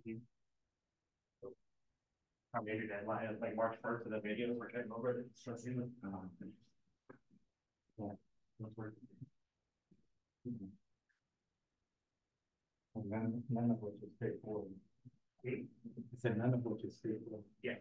Our major deadline is like March 1st, and the videos we're getting over it. Yeah. None of which is straightforward. I said none of which is straightforward. Yeah.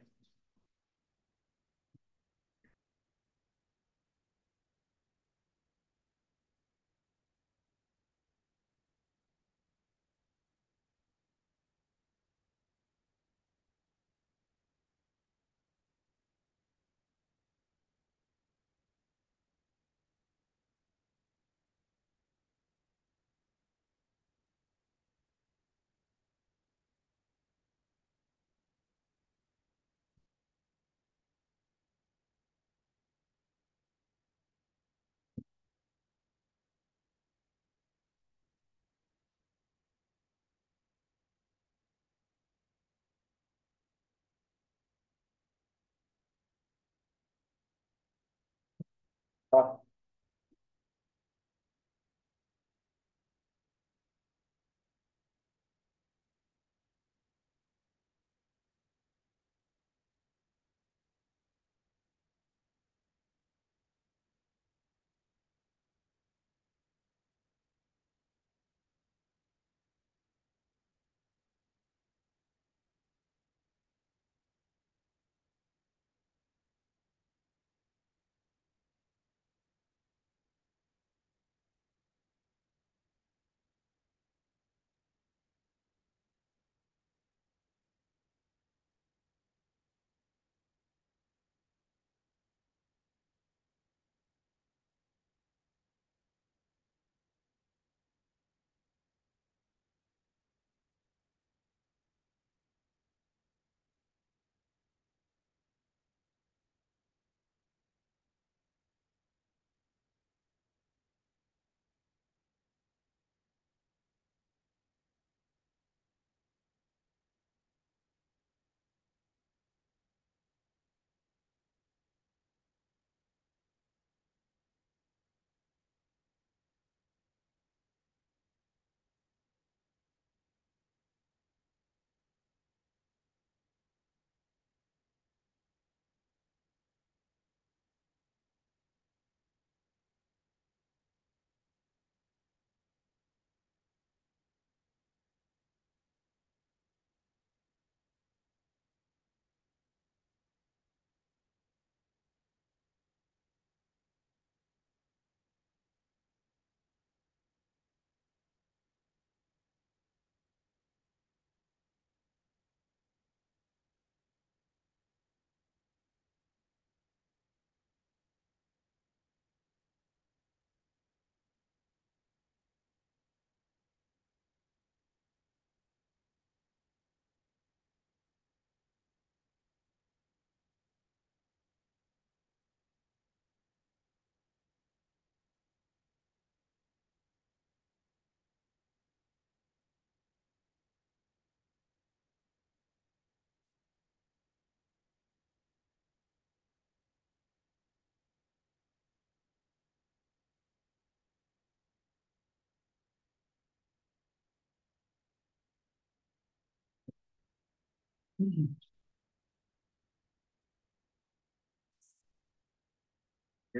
You're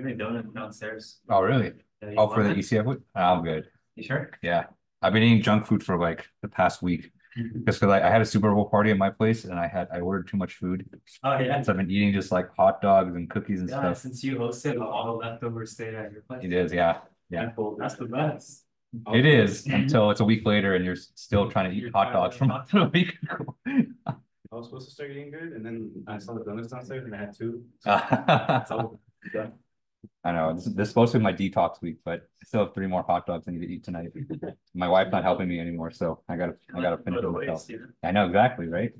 gonna donut downstairs. Oh, really? Yeah, Oh, for the ECF week? I'm good. You sure? Yeah. I've been eating junk food for like the past week. Just because I had a Super Bowl party at my place and I ordered too much food. Oh yeah. So I've been eating just like hot dogs and cookies and Yeah, stuff. since you hosted, all the leftovers stayed at your place. It is, yeah. Yeah. That's the best. It is until it's a week later and you're still trying to eat hot dogs from a week ago. I was supposed to start eating good, and then I saw the donuts downstairs, and I had two. So, yeah. I know this is supposed to be my detox week, but I still have 3 more hot dogs I need to eat tonight. My wife's not helping me anymore, so I gotta finish it myself. I know exactly, right?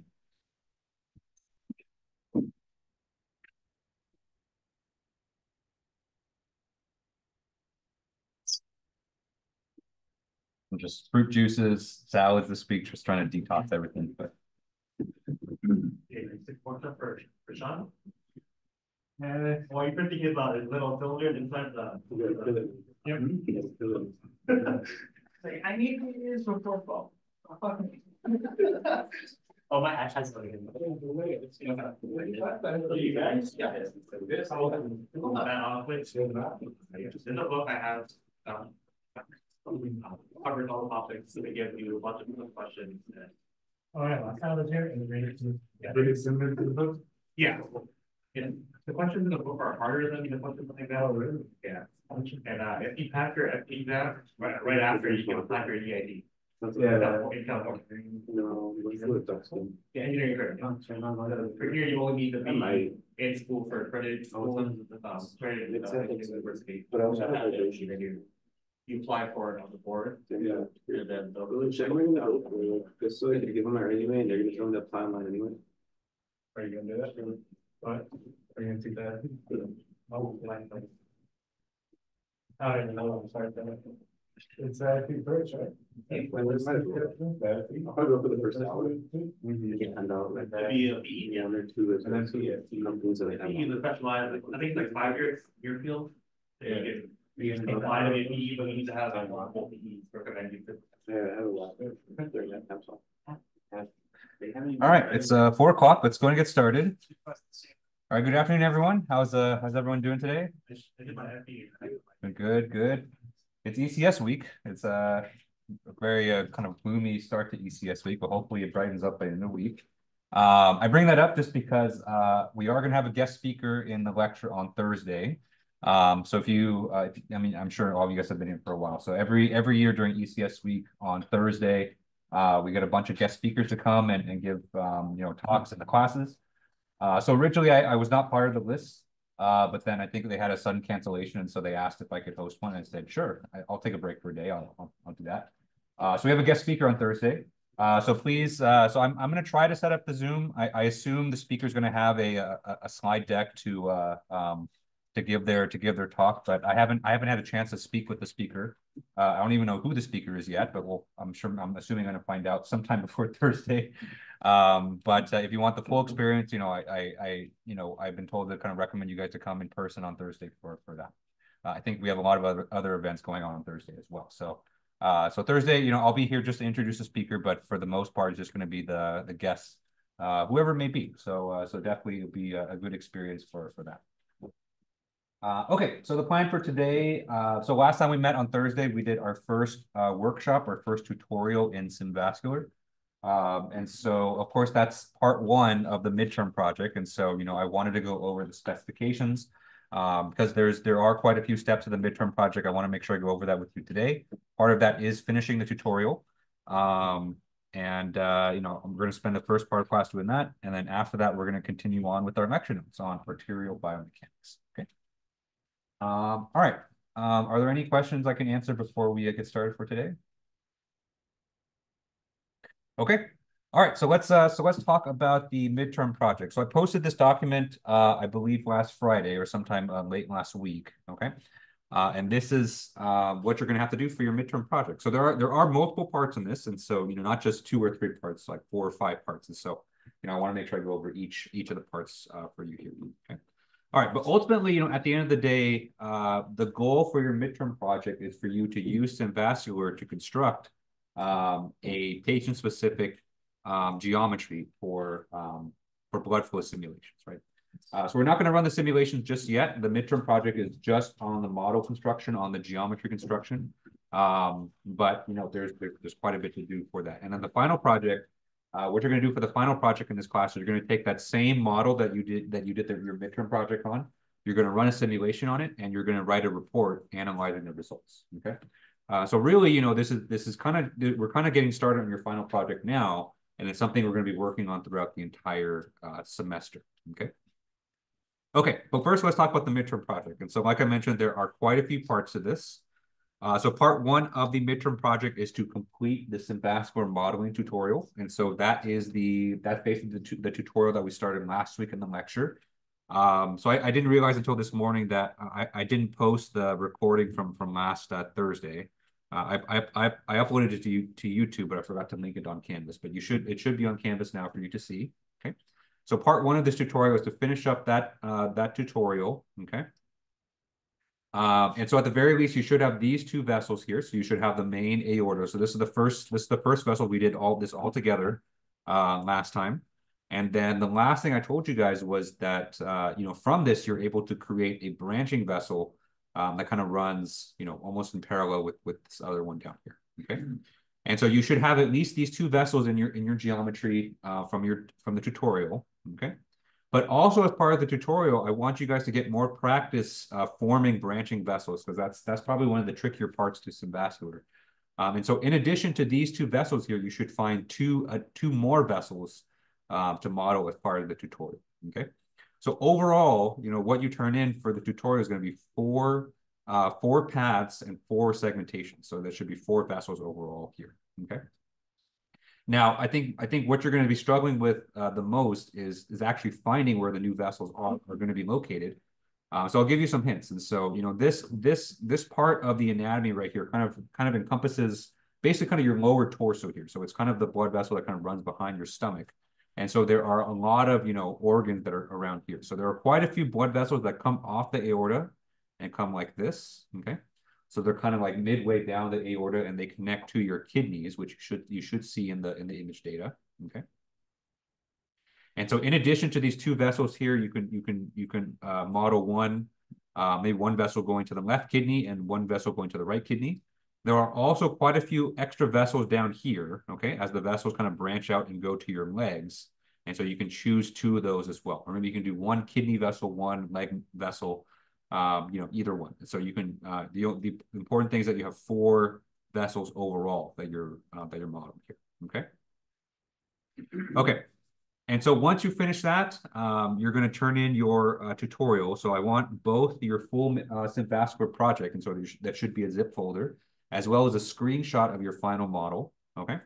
Just fruit juices, salads this week, just trying to detox everything. But For Sean? Well, you're thinking about his little cylinder inside the. Yep. Like, I need to use for football. Oh, my ash has like. You guys, yeah. This whole in the book I have covered all the topics, so they give you a bunch of questions. Oh yeah, last time I was here and read it to. Really similar to the book. Yeah. And the questions in the book are harder than the questions like that. Oh, really? Yeah. And if you pass your FP exam, right after you can apply for your EID. Yeah. No, yeah, engineering credit. For here, you only need to be in school for credit. Credit university. But I also have you apply for it on the board. Yeah. And then they'll really check. Just so to give them our resume, and they're going to show them the apply line anyway. Are you going to do that? What? Are you going to take that? Oh, like. I don't even know. I'm sorry. It's first, right? I'll probably go for the first hour. You can hand out like that. Be one or two, and then companies that they have. You specialize, like, I think like 5 years, your field. Yeah. You can apply to be a PE, but you need to have like multiple PEs recommend you. Yeah, I have a lot. All right, it's 4 o'clock. Let's go and get started. All right, good afternoon, everyone. How's everyone doing today? Good. It's ECS week. It's a very kind of gloomy start to ECS week, but hopefully it brightens up by the end of the week. I bring that up just because we are going to have a guest speaker in the lecture on Thursday. So if you, I mean, I'm sure all of you guys have been here for a while. So every year during ECS week on Thursday, we get a bunch of guest speakers to come and give talks in the classes. So originally I was not part of the list, but then I think they had a sudden cancellation, and so they asked if I could host one. And I said, sure, I'll take a break for a day. I'll do that. So we have a guest speaker on Thursday. So please, so I'm going to try to set up the Zoom. I assume the speaker is going to have a slide deck to give their talk, but I haven't had a chance to speak with the speaker. I don't even know who the speaker is yet, but I'm assuming I'm going to find out sometime before Thursday. But if you want the full experience, I've been told to kind of recommend you guys to come in person on Thursday for that. I think we have a lot of other events going on Thursday as well. So Thursday, I'll be here just to introduce the speaker, but for the most part, it's just going to be the guests, whoever it may be. So definitely it'll be a good experience for that. Okay, so the plan for today, so last time we met on Thursday, we did our first workshop, our first tutorial in Simvascular. And so, of course, that's part 1 of the midterm project. And so, I wanted to go over the specifications because there are quite a few steps of the midterm project. I want to make sure I go over that with you today. Part of that is finishing the tutorial. I'm going to spend the first part of class doing that. And then after that, we're going to continue on with our lecture notes on arterial biomechanics. Okay. All right. Are there any questions I can answer before we get started for today? Okay. All right. So let's talk about the midterm project. So I posted this document, I believe last Friday or sometime late last week. Okay. And this is what you're going to have to do for your midterm project. So there are multiple parts in this, and so not just 2 or 3 parts, like 4 or 5 parts. And so I want to make sure I go over each of the parts for you here. Okay. All right, but ultimately, at the end of the day, the goal for your midterm project is for you to use Simvascular to construct a patient-specific geometry for blood flow simulations, right? So we're not going to run the simulations just yet. The midterm project is just on the model construction, on the geometry construction. But there's quite a bit to do for that. And then the final project, what you're going to do for the final project in this class is you're going to take that same model that you did your midterm project on. You're going to run a simulation on it, and you're going to write a report analyzing the results. Okay. So really, this is we're kind of getting started on your final project now, and it's something we're going to be working on throughout the entire semester. Okay. Okay, but first let's talk about the midterm project. And so, like I mentioned, there are quite a few parts to this. So part 1 of the midterm project is to complete the Simvascular modeling tutorial. And so that's basically the tutorial that we started last week in the lecture. So I didn't realize until this morning that I didn't post the recording from last Thursday. I uploaded it to YouTube, but I forgot to link it on Canvas. But it should be on Canvas now for you to see. Okay. So part 1 of this tutorial is to finish up that tutorial. Okay. And so at the very least, you should have these two vessels here. So you should have the main aorta. So this is the first vessel. We did all this all together last time. And then the last thing I told you guys was that from this, you're able to create a branching vessel that kind of runs, almost in parallel with this other one down here. Okay. And so you should have at least these two vessels in your geometry from the tutorial. Okay. But also as part of the tutorial, I want you guys to get more practice forming branching vessels, because that's probably one of the trickier parts to Symbascular. And so in addition to these two vessels here, you should find two more vessels to model as part of the tutorial. Okay. So overall, what you turn in for the tutorial is going to be four paths and 4 segmentations. So there should be 4 vessels overall here. Okay. Now, I think what you're going to be struggling with the most is actually finding where the new vessels are going to be located. So I'll give you some hints. And so, this part of the anatomy right here kind of encompasses basically kind of your lower torso here. So it's kind of the blood vessel that kind of runs behind your stomach. And so there are a lot of, organs that are around here. So there are quite a few blood vessels that come off the aorta and come like this. Okay. So they're kind of like midway down the aorta, and they connect to your kidneys, which you should see in the image data. Okay. And so in addition to these 2 vessels here, you can model maybe one vessel going to the left kidney and one vessel going to the right kidney. There are also quite a few extra vessels down here, okay, as the vessels kind of branch out and go to your legs. And so you can choose 2 of those as well. Or maybe you can do 1 kidney vessel, 1 leg vessel, either one. So you can, the important thing is that you have 4 vessels overall that you're modeling here, okay? Okay. And so once you finish that, you're going to turn in your tutorial. So I want both your full Symbascular project, and so that should be a zip folder, as well as a screenshot of your final model. Okay.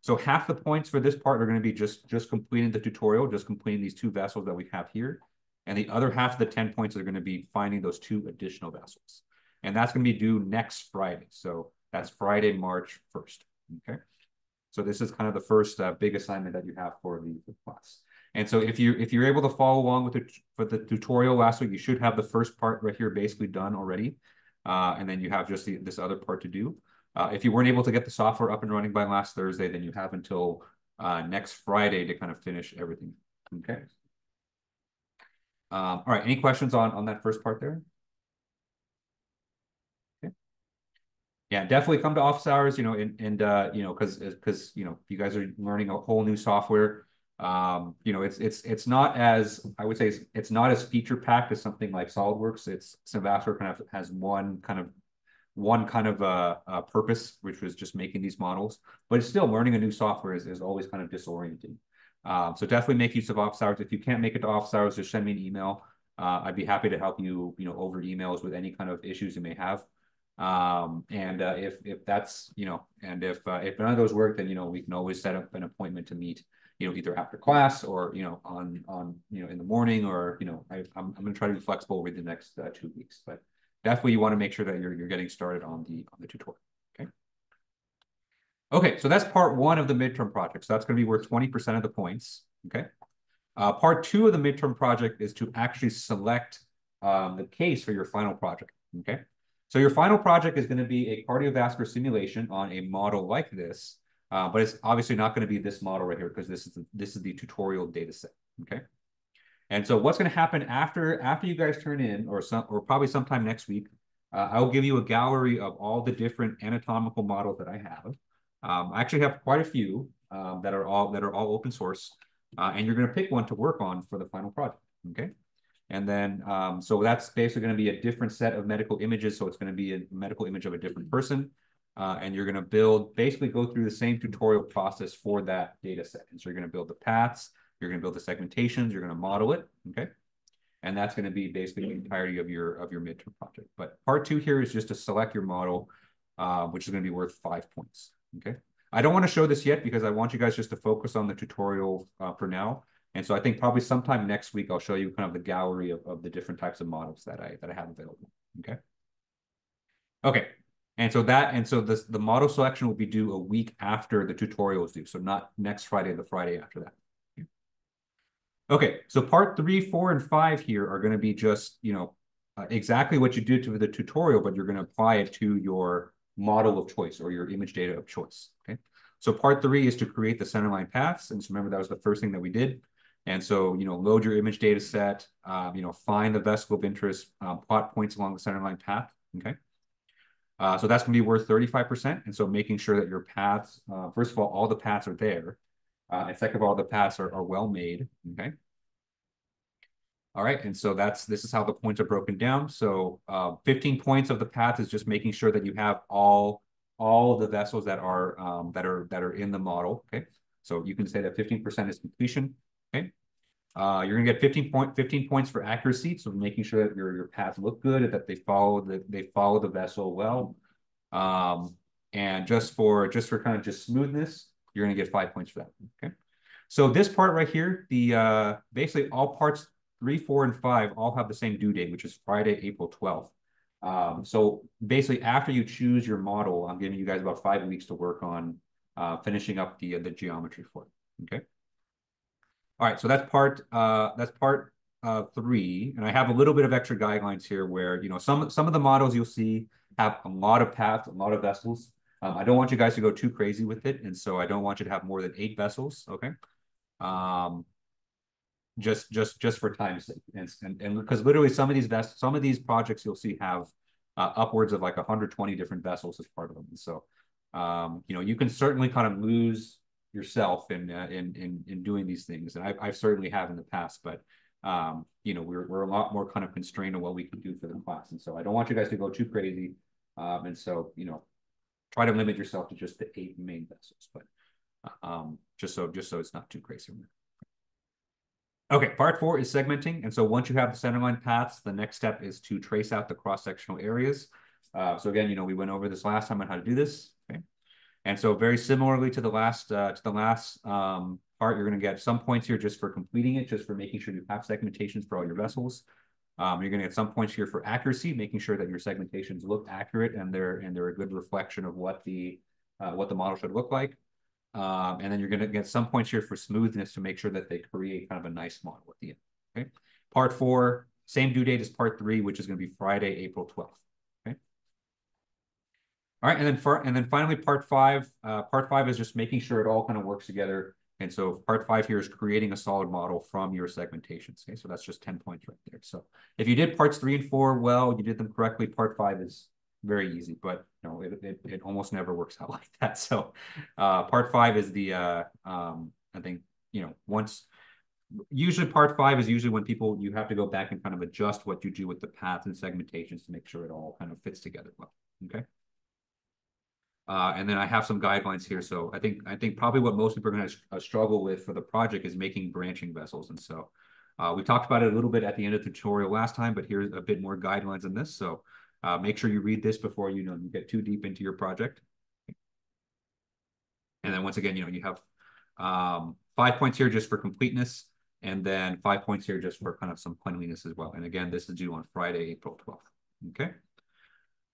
So half the points for this part are going to be just completing the tutorial, just completing these 2 vessels that we have here. And the other half of the 10 points are going to be finding those 2 additional vessels. And that's going to be due next Friday. So that's Friday, March 1st. Okay. So this is kind of the first big assignment that you have for the class. And so if you're able to follow along with the tutorial last week, you should have the first part right here basically done already. And then you have just this other part to do. If you weren't able to get the software up and running by last Thursday, then you have until next Friday to kind of finish everything. Okay. All right. Any questions on that first part there? Okay. Yeah, definitely come to office hours, because you guys are learning a whole new software. It's not as, I would say, it's not as feature packed as something like SolidWorks. Symbascular kind of has one kind of purpose, which was just making these models. But it's still, learning a new software is always kind of disorienting. So definitely make use of office hours. If you can't make it to office hours, just send me an email. I'd be happy to help you, over emails with any kind of issues you may have. If that's, and if none of those work, then, we can always set up an appointment to meet, either after class or, on in the morning, or, I'm going to try to be flexible with the next 2 weeks, but definitely you want to make sure that you're getting started on the tutorial. Okay. Okay. So that's part 1 of the midterm project. So that's going to be worth 20% of the points. Okay. Part 2 of the midterm project is to actually select the case for your final project. Okay. So your final project is going to be a cardiovascular simulation on a model like this, but it's obviously not going to be this model right here, because this is the tutorial data set. Okay. And so what's going to happen after you guys turn in, or probably sometime next week, I'll give you a gallery of all the different anatomical models that I have. I actually have quite a few that are all open source, and you're going to pick one to work on for the final project. Okay. And then, so that's basically going to be a different set of medical images. So it's going to be a medical image of a different person. And you're going to basically go through the same tutorial process for that data set. And so you're going to build the paths, you're going to build the segmentations, you're going to model it. Okay. And that's going to be basically the entirety of your midterm project. But part 2 here is just to select your model, which is going to be worth 5 points. Okay. I don't want to show this yet, because I want you guys just to focus on the tutorial for now. And so I think probably sometime next week, I'll show you kind of the gallery of the different types of models that I have available. Okay. Okay. And so the model selection will be due a week after the tutorial is due. So not next Friday, the Friday after that. Okay. So part 3, 4, and 5 here are going to be just, exactly what you do to the tutorial, but you're going to apply it to your model of choice or your image data of choice. Okay. So part 3 is to create the centerline paths. And so remember, that was the first thing that we did. And so, load your image data set, find the vesicle of interest, plot points along the centerline path. Okay. So that's going to be worth 35%. And so making sure that your paths, first of all the paths are there. And second of all, the paths are well made. Okay. All right, and so this is how the points are broken down. So 15 points of the path is just making sure that you have all of the vessels that are in the model. Okay, so you can say that 15% is completion. Okay, you're gonna get 15 points for accuracy, so making sure that your paths look good, that they follow the vessel well. And just for kind of just smoothness, you're gonna get 5 points for that. Okay, so this part right here, the basically all parts 3, 4, and 5 all have the same due date, which is Friday, April 12th. So basically, after you choose your model, I'm giving you guys about 5 weeks to work on finishing up the geometry for it. Okay. All right, so that's part 3, and I have a little bit of extra guidelines here where some of the models you'll see have a lot of paths, a lot of vessels. I don't want you guys to go too crazy with it, and so I don't want you to have more than 8 vessels. Okay. Just for time's sake, and because literally some of these projects you'll see have upwards of like 120 different vessels as part of them. And so you can certainly kind of lose yourself in doing these things, and I certainly have in the past, but we're a lot more kind of constrained on what we can do for the class, and so I don't want you guys to go too crazy, and so try to limit yourself to just the 8 main vessels, but just so it's not too crazy. Okay, part 4 is segmenting. And so once you have the centerline paths, the next step is to trace out the cross-sectional areas. So again, we went over this last time on how to do this. Okay. And so very similarly to the last part, you're going to get some points here just for completing it, just for making sure you have segmentations for all your vessels. You're going to get some points here for accuracy, making sure that your segmentations look accurate and they're a good reflection of what the model should look like. And then you're going to get some points here for smoothness to make sure that they create kind of a nice model at the end. Okay. Part 4, same due date as part 3, which is going to be Friday, April 12th. Okay. All right. And then finally, part 5. Part 5 is just making sure it all kind of works together. And so part 5 here is creating a solid model from your segmentations. Okay. So that's just 10 points right there. So if you did parts 3 and 4 well, you did them correctly, part 5 is very easy, but it almost never works out like that. So part 5 is the I think usually part 5 is usually when you have to go back and kind of adjust what you do with the paths and segmentations to make sure it all kind of fits together well. Okay. And then I have some guidelines here. So I think probably what most people are going to struggle with for the project is making branching vessels. And so we talked about it a little bit at the end of the tutorial last time, but here's a bit more guidelines in this. So make sure you read this before you get too deep into your project. And then once again, you have 5 points here just for completeness, and then 5 points here just for kind of some cleanliness as well. And again, this is due on Friday, April 12th. Okay.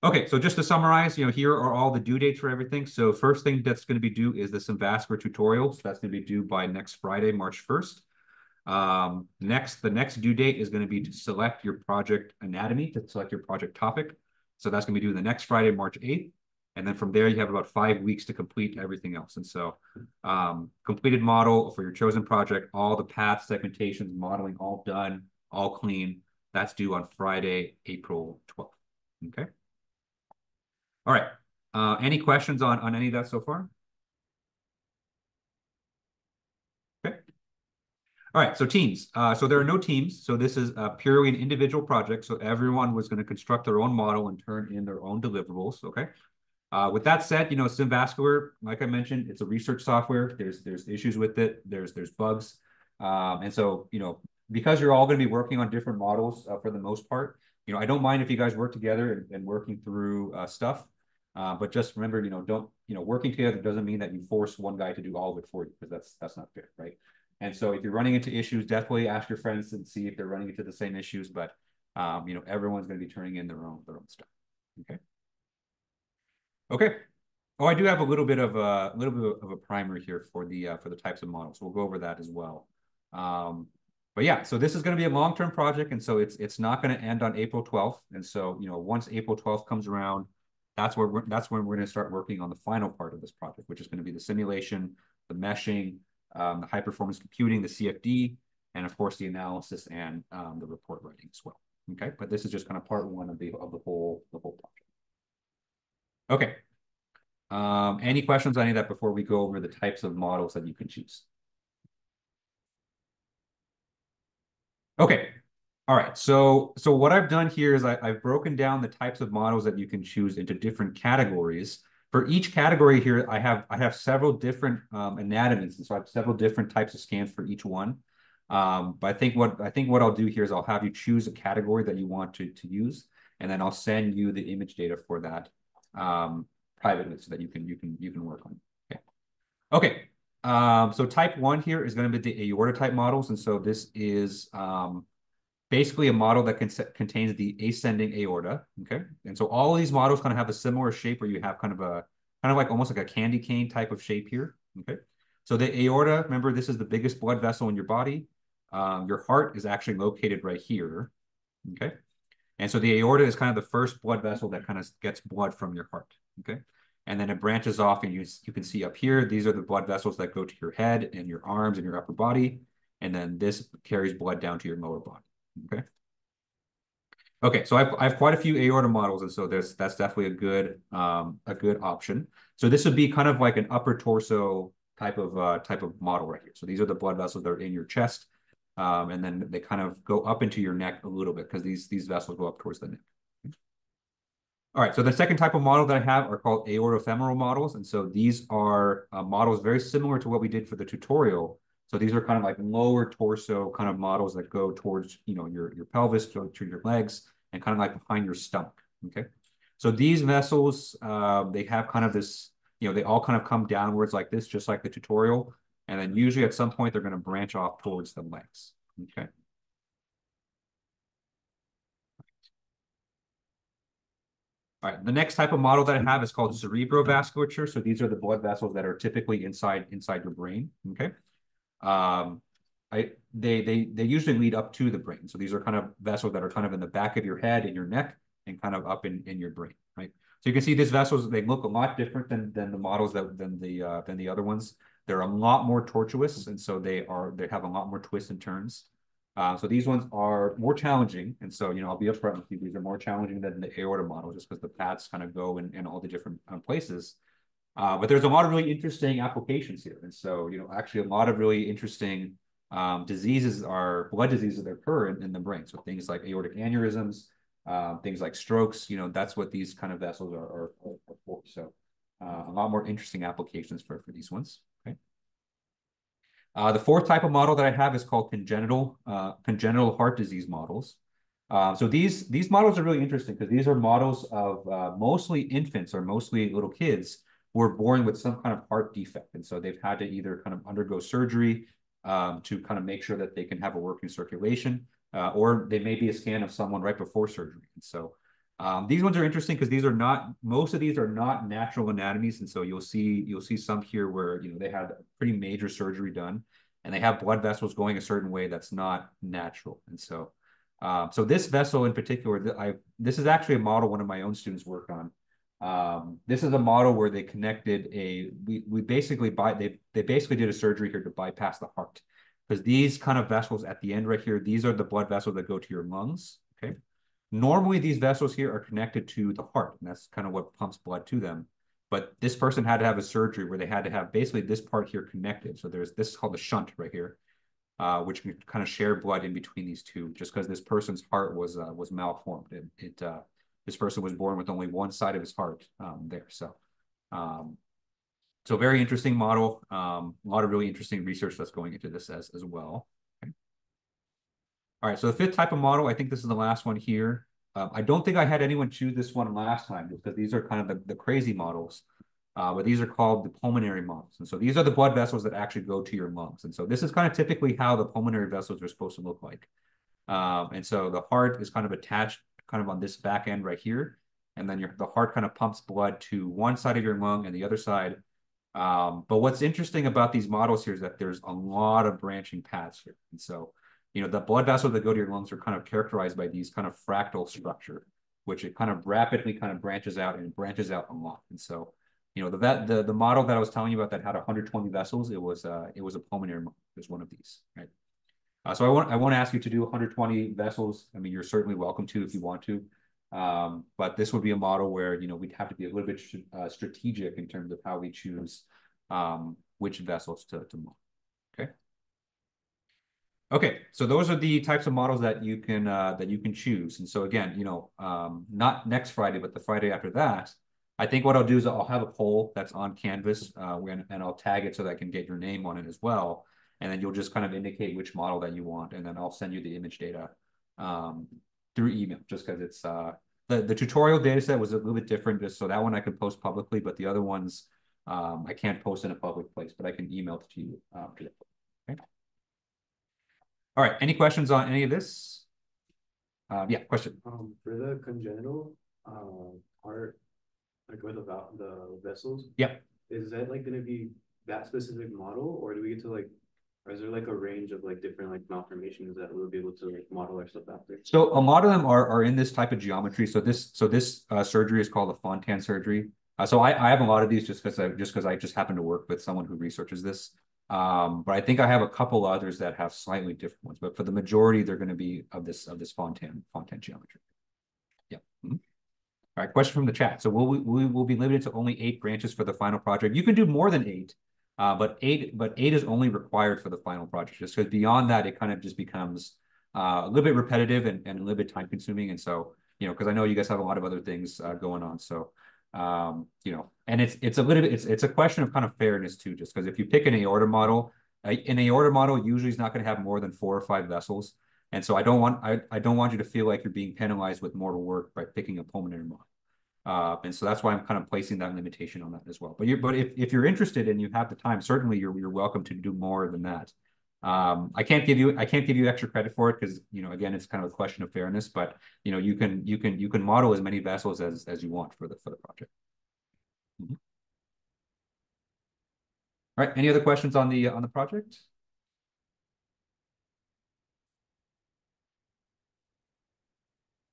Okay, so just to summarize, here are all the due dates for everything. So first thing that's going to be due is the Vascular tutorial. So that's going to be due by next Friday, March 1st. The next due date is going to be to select your project anatomy, to select your project topic. So that's going to be due the next Friday, March 8th. And then from there, you have about 5 weeks to complete everything else. And so completed model for your chosen project, all the paths, segmentations, modeling, all done, all clean. That's due on Friday, April 12th. Okay. All right. Any questions on any of that so far? Okay. All right, so teams. So there are no teams. So this is purely an individual project. So everyone was going to construct their own model and turn in their own deliverables. Okay. With that said, Vascular, like I mentioned, it's a research software. There's issues with it. There's bugs, and so because you're all going to be working on different models for the most part, I don't mind if you guys work together and working through stuff, but just remember, don't working together doesn't mean that you force one guy to do all of it for you, because that's not fair, right? And so if you're running into issues, definitely ask your friends and see if they're running into the same issues. But everyone's going to be turning in their own stuff. Okay. Okay. Oh, I do have a little bit of a primer here for the types of models. We'll go over that as well. But But yeah, so this is going to be a long-term project, and so it's not going to end on April 12th. And so, once April 12th comes around, that's when we're going to start working on the final part of this project, which is going to be the simulation, the meshing, the high performance computing, the CFD, and of course the analysis and the report writing as well. Okay, but this is just kind of part one of the whole project. Okay. Any questions on any of that before we go over the types of models that you can choose? Okay. All right. So what I've done here is I've broken down the types of models that you can choose into different categories. For each category here, I have several different anatomies, and so I have several different types of scans for each one. But I think what I'll do here is I'll have you choose a category that you want to use, and then I'll send you the image data for that privately so that you can work on it. Okay. So type 1 here is going to be the aorta type models, and so this is basically a model that contains the ascending aorta. Okay, and so all of these models kind of have a similar shape where you have kind of like almost like a candy cane type of shape here. Okay, so the aorta, remember, this is the biggest blood vessel in your body. Your heart is actually located right here. Okay, and so the aorta is kind of the first blood vessel that kind of gets blood from your heart. Okay, and then it branches off, and you can see up here, these are the blood vessels that go to your head and your arms and your upper body, and then this carries blood down to your lower body. Okay. Okay, so I've quite a few aorta models, and so that's definitely a good option. So this would be kind of like an upper torso type of model right here. So these are the blood vessels that are in your chest, and then they kind of go up into your neck a little bit because these vessels go up towards the neck. All right, so the second type of model that I have are called aortofemoral models, and so these are models very similar to what we did for the tutorial. So these are kind of like lower torso kind of models that go towards, your pelvis, to your legs, and kind of like behind your stomach. Okay. So these vessels, they have kind of this, they all kind of come downwards like this, just like the tutorial. And then usually at some point, they're going to branch off towards the legs. Okay. All right, the next type of model that I have is called cerebrovasculature. So these are the blood vessels that are typically inside your brain. Okay. They usually lead up to the brain. So these are kind of vessels that are kind of in the back of your head, in your neck, and kind of up in your brain, right? So you can see these vessels, they look a lot different than the models than the other ones. They're a lot more tortuous, and so they have a lot more twists and turns. So these ones are more challenging, and so I'll be upfront with you. These are more challenging than the aorta model, just because the paths kind of go in all the different places. But there's a lot of really interesting applications here. And so, actually a lot of really interesting blood diseases that occur in the brain. So things like aortic aneurysms, things like strokes, that's what these kind of vessels are for. So a lot more interesting applications for these ones. Okay. The fourth type of model that I have is called congenital heart disease models. So these models are really interesting because these are models of mostly infants or mostly little kids who are born with some kind of heart defect. And so they've had to either kind of undergo surgery to kind of make sure that they can have a working circulation, or they may be a scan of someone right before surgery. And so these ones are interesting because most of these are not natural anatomies. And so you'll see some here where, they had a pretty major surgery done and they have blood vessels going a certain way that's not natural. And so so this vessel in particular, this is actually a model one of my own students worked on. This is a model where they connected they basically did a surgery here to bypass the heart, because these kind of vessels at the end right here, these are the blood vessels that go to your lungs. Okay. Normally these vessels here are connected to the heart, and that's kind of what pumps blood to them. But this person had to have a surgery where they had to have basically this part here connected. So this is called the shunt right here, which can kind of share blood in between these two, just because this person's heart was malformed. This person was born with only one side of his heart there. So very interesting model. A lot of really interesting research that's going into this as well. Okay. All right, so the fifth type of model, I think this is the last one here. I don't think I had anyone choose this one last time because these are kind of the crazy models. But these are called the pulmonary models. And so these are the blood vessels that actually go to your lungs. And so this is kind of typically how the pulmonary vessels are supposed to look like. And so the heart is kind of attached kind of on this back end right here. And then the heart kind of pumps blood to one side of your lung and the other side. But what's interesting about these models here is that there's a lot of branching paths here. And so the blood vessels that go to your lungs are kind of characterized by these kind of fractal structure, which it kind of rapidly kind of branches out and branches out a lot. And so, the model that I was telling you about that had 120 vessels, it was a pulmonary model. It was one of these, right? So I won't ask you to do 120 vessels. I mean, you're certainly welcome to if you want to. But this would be a model where, we'd have to be a little bit strategic in terms of how we choose which vessels to model. Okay. Okay, so those are the types of models that you can choose. And so again, not next Friday, but the Friday after that, I think what I'll do is I'll have a poll that's on Canvas, and I'll tag it so that I can get your name on it as well. And then you'll just kind of indicate which model that you want, and then I'll send you the image data through email, just because it's the tutorial data set was a little bit different, just so that one I could post publicly, but the other ones I can't post in a public place, but I can email it to you. Okay. All right, any questions on any of this? Yeah, question. For the congenital part, like with the vessels, yeah, is that like going to be that specific model, or do we get to like, or is there like a range of like different like malformations that we'll be able to like model our stuff after? So a lot of them are in this type of geometry. So this surgery is called a Fontan surgery. So I have a lot of these just because I just happen to work with someone who researches this. But I think I have a couple others that have slightly different ones. But for the majority, they're going to be of this Fontan geometry. Yeah. Mm-hmm. All right. Question from the chat. So we will be limited to only 8 branches for the final project. You can do more than 8. But eight is only required for the final project, just because beyond that, it kind of just becomes a little bit repetitive and a little bit time consuming. And so, because I know you guys have a lot of other things going on. So, and it's a little bit, it's a question of kind of fairness too, just because if you pick an aorta model, an aorta model usually is not going to have more than 4 or 5 vessels. And so I don't want you to feel like you're being penalized with more work by picking a pulmonary model. And so that's why I'm kind of placing that limitation on that as well. But if you're interested and you have the time, certainly you're welcome to do more than that. I can't give you extra credit for it because again it's kind of a question of fairness. But you can model as many vessels as you want for the project. Mm-hmm. All right. Any other questions on the project?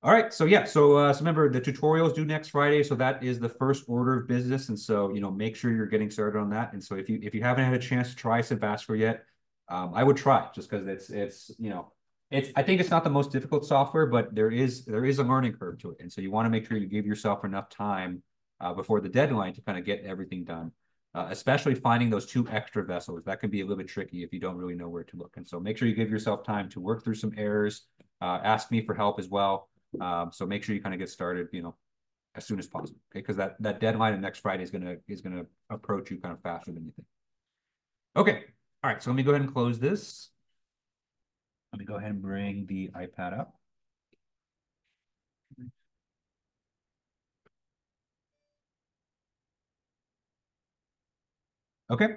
All right, so yeah, so remember the tutorials due next Friday, so that is the first order of business, and so make sure you're getting started on that. And so if you haven't had a chance to try Cardiovascular yet, I would try just because it's I think it's not the most difficult software, but there is a learning curve to it, and so you want to make sure you give yourself enough time before the deadline to kind of get everything done. Especially finding those 2 extra vessels, that can be a little bit tricky if you don't really know where to look. And so make sure you give yourself time to work through some errors. Ask me for help as well. So make sure you kind of get started, as soon as possible, okay? Because that deadline of next Friday is gonna approach you kind of faster than you think. Okay, all right. So let me go ahead and close this. Let me go ahead and bring the iPad up. Okay.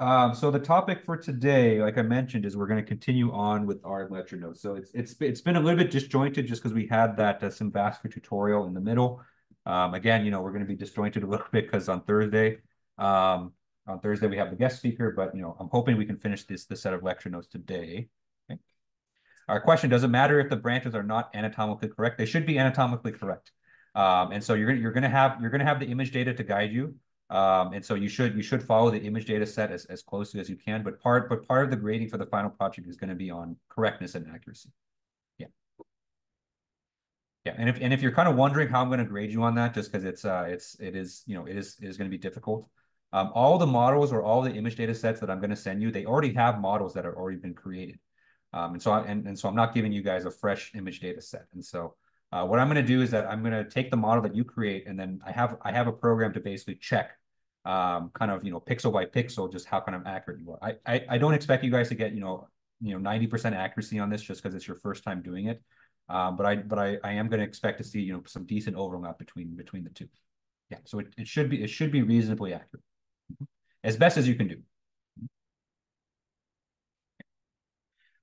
So the topic for today, like I mentioned, is we're going to continue on with our lecture notes. So it's been a little bit disjointed just because we had that Cardiovascular tutorial in the middle. Again, we're going to be disjointed a little bit because on Thursday we have the guest speaker, but I'm hoping we can finish this set of lecture notes today. Okay. Our question: does it matter if the branches are not anatomically correct? They should be anatomically correct. And so you're gonna have the image data to guide you. And so you should follow the image data set as closely as you can. But part of the grading for the final project is going to be on correctness and accuracy. Yeah. Yeah. And if you're kind of wondering how I'm going to grade you on that, just because it is going to be difficult. All the models or all the image data sets that I'm going to send you, they already have models that have already been created. And so I'm not giving you guys a fresh image data set. And so what I'm going to do is that I'm going to take the model that you create, and then I have a program to basically check kind of pixel by pixel just how kind of accurate you are. I don't expect you guys to get 90% accuracy on this just because it's your first time doing it. But I am going to expect to see some decent overlap between the two. Yeah, so it should be reasonably accurate, as best as you can do.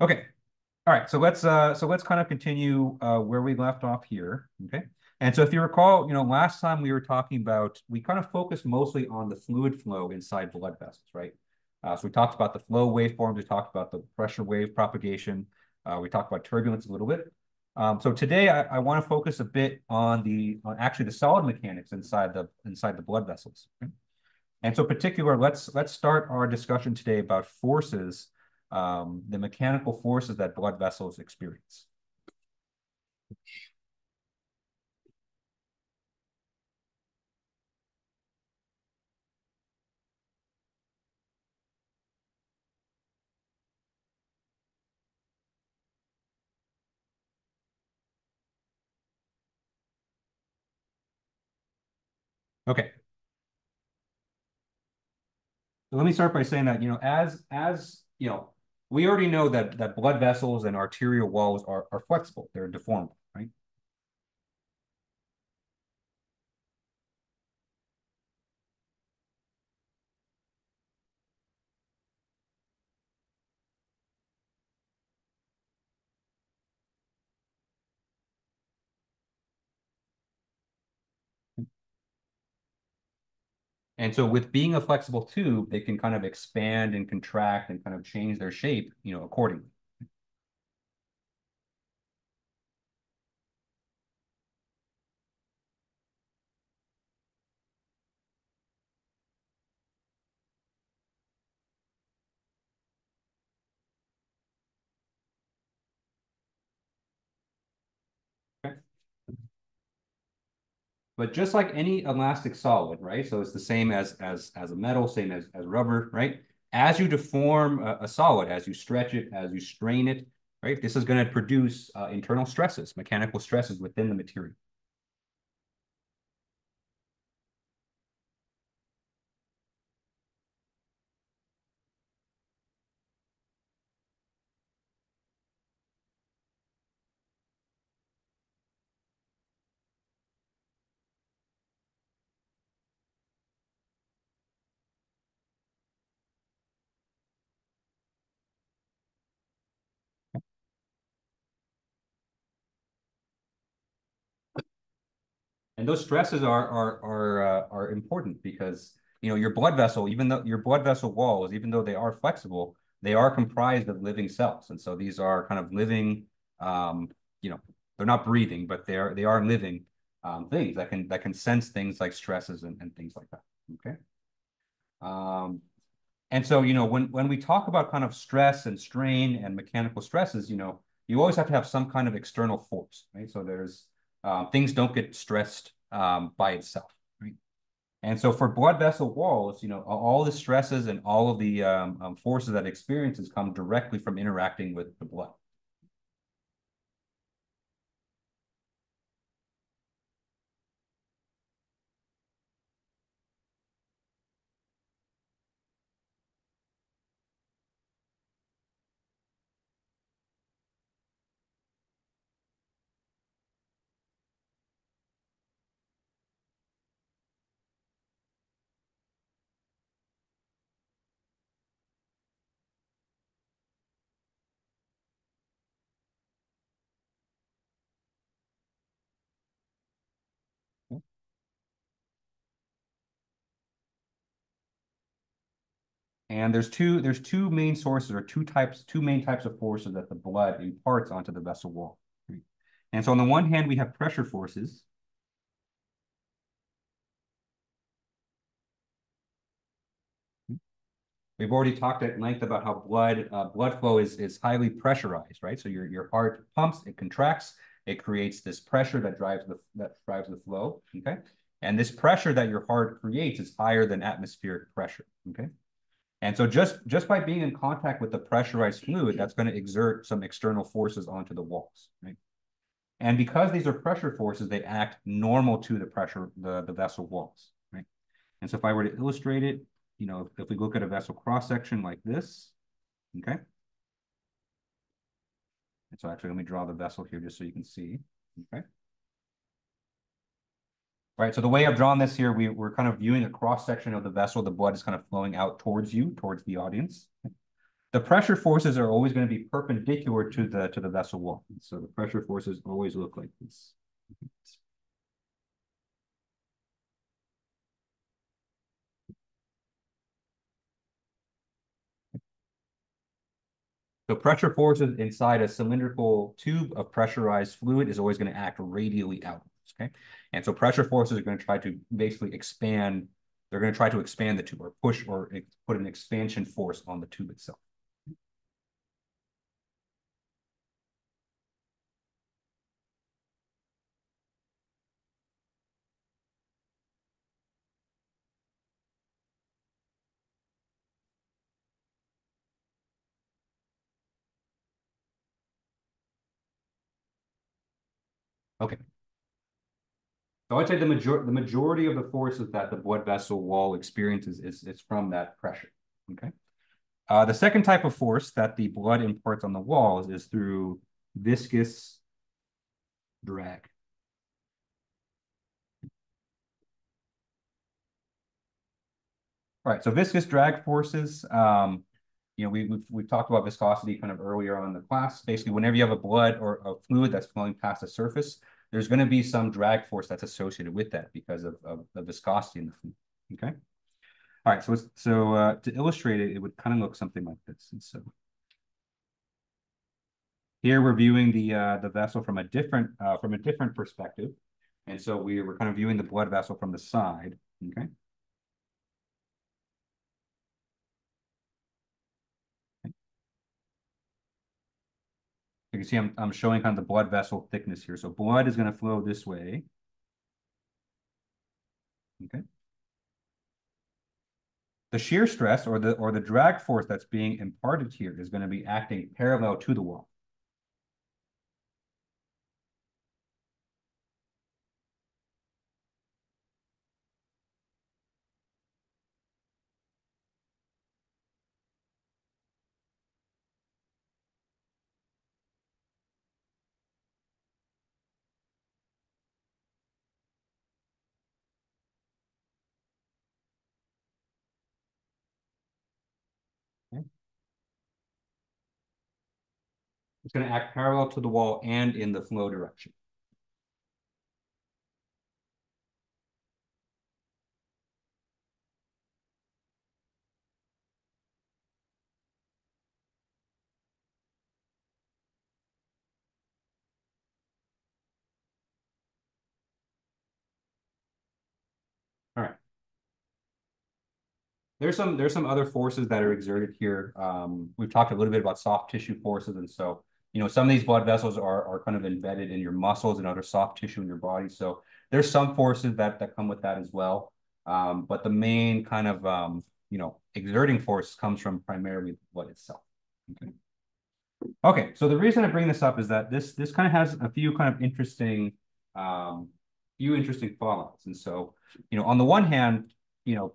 Okay. All right, so let's kind of continue where we left off here. Okay. And so if you recall, last time we were talking about, we kind of focused mostly on the fluid flow inside blood vessels, right? So we talked about the flow waveforms, we talked about the pressure wave propagation. We talked about turbulence a little bit. So today I want to focus a bit on actually the solid mechanics inside the blood vessels. Okay? And so particular, let's start our discussion today about forces, the mechanical forces that blood vessels experience. Okay. So let me start by saying that, as we already know that blood vessels and arterial walls are flexible, they're deformable, right? And so with being a flexible tube, they can kind of expand and contract and kind of change their shape, accordingly. Okay. But just like any elastic solid, right? So it's the same as a metal, same as rubber, right? As you deform a solid, as you stretch it, as you strain it, right? This is going to produce internal stresses, mechanical stresses within the material. And those stresses are important because your blood vessel, even though your blood vessel walls, even though they are flexible, they are comprised of living cells, and so these are kind of living, um, you know, they're not breathing, but they are living things that can sense things like stresses and things like that. Okay. Um, and so when we talk about kind of stress and strain and mechanical stresses, you always have to have some kind of external force, right? So there's things don't get stressed by itself, right? And so for blood vessel walls, all the stresses and all of the forces that it experiences come directly from interacting with the blood. And there's two main sources or two main types of forces that the blood imparts onto the vessel wall. Right? And so on the one hand, we have pressure forces. We've already talked at length about how blood flow is highly pressurized, right? So your heart pumps, it contracts, it creates this pressure that drives the flow. Okay. And this pressure that your heart creates is higher than atmospheric pressure. Okay. And so just by being in contact with the pressurized fluid, that's going to exert some external forces onto the walls, right? And because these are pressure forces, they act normal to the vessel walls, right? And so if I were to illustrate it, if we look at a vessel cross section like this, okay. And so actually, let me draw the vessel here just so you can see, okay. All right, so the way I've drawn this here, we're kind of viewing a cross section of the vessel. The blood is kind of flowing out towards you, towards the audience. The pressure forces are always going to be perpendicular to the vessel wall. So the pressure forces always look like this. So pressure forces inside a cylindrical tube of pressurized fluid is always going to act radially outwards, okay? And so pressure forces are going to try to basically expand, they're going to try to expand the tube or push or put an expansion force on the tube itself. Okay. So I'd say the majority of the forces that the blood vessel wall experiences is from that pressure, okay? The second type of force that the blood imparts on the walls is through viscous drag. All right, so viscous drag forces, we've talked about viscosity kind of earlier on in the class. Basically, whenever you have a blood or a fluid that's flowing past the surface, there's going to be some drag force that's associated with that because of the viscosity in the fluid, okay? All right, so to illustrate it, it would kind of look something like this. And so here we're viewing the vessel from a different perspective. And so we're kind of viewing the blood vessel from the side, okay? You can see I'm showing kind of the blood vessel thickness here. So blood is going to flow this way. Okay. The shear stress or the drag force that's being imparted here is going to be acting parallel to the wall. Okay. It's going to act parallel to the wall and in the flow direction. All right. There's some other forces that are exerted here. We've talked a little bit about soft tissue forces, and so some of these blood vessels are kind of embedded in your muscles and other soft tissue in your body. So there's some forces that come with that as well. But the main kind of exerting force comes from primarily the blood itself. Okay. Okay, so the reason I bring this up is that this kind of has a few kind of interesting fallouts. And so, on the one hand,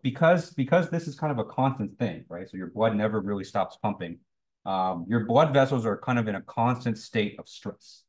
because this is kind of a constant thing, right? So your blood never really stops pumping. Your blood vessels are kind of in a constant state of stress.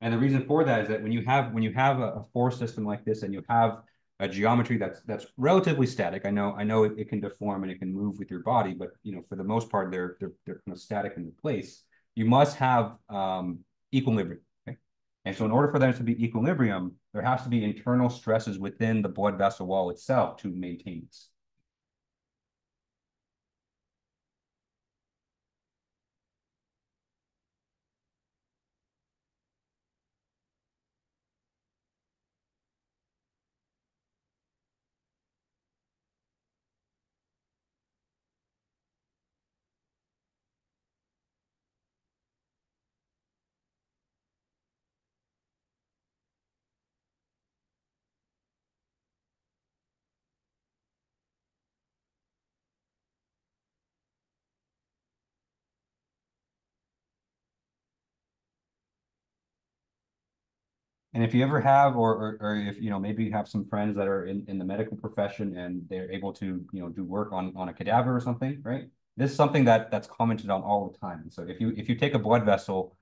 And the reason for that is that when you have a force system like this and you have a geometry that's relatively static, I know it can deform and it can move with your body, but for the most part they're kind of static in place. You must have equilibrium. Okay? And so in order for them to be equilibrium, there has to be internal stresses within the blood vessel wall itself to maintain this. And if you ever have, or if maybe you have some friends that are in the medical profession and they're able to do work on a cadaver or something, right? This is something that's commented on all the time. So if you take a blood vessel,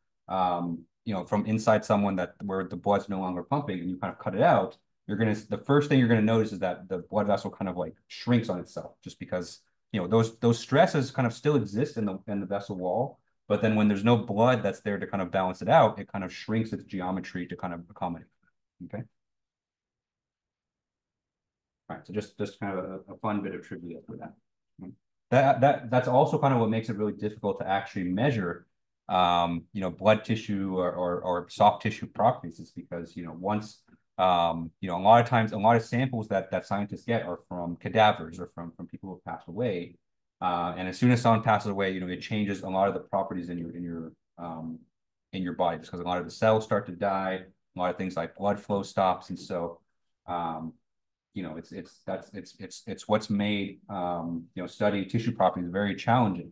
from inside someone that where the blood's no longer pumping and you kind of cut it out, the first thing you're gonna notice is that the blood vessel kind of like shrinks on itself just because those stresses kind of still exist in the vessel wall, but then when there's no blood that's there to kind of balance it out, it kind of shrinks its geometry to kind of accommodate. Okay. All right, so just kind of a fun bit of trivia for that. That's also kind of what makes it really difficult to actually measure blood tissue or soft tissue properties is because once a lot of times a lot of samples that scientists get are from cadavers or from people who have passed away, and as soon as someone passes away, it changes a lot of the properties in your body just because a lot of the cells start to die, a lot of things like blood flow stops, and so um, it's what's made studying tissue properties very challenging.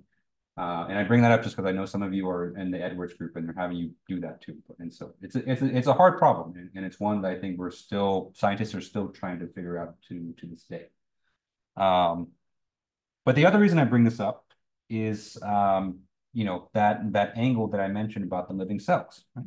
And I bring that up just because I know some of you are in the Edwards group and they're having you do that too. And so it's a hard problem, and it's one that I think scientists are still trying to figure out to this day. But the other reason I bring this up is that angle that I mentioned about the living cells, right?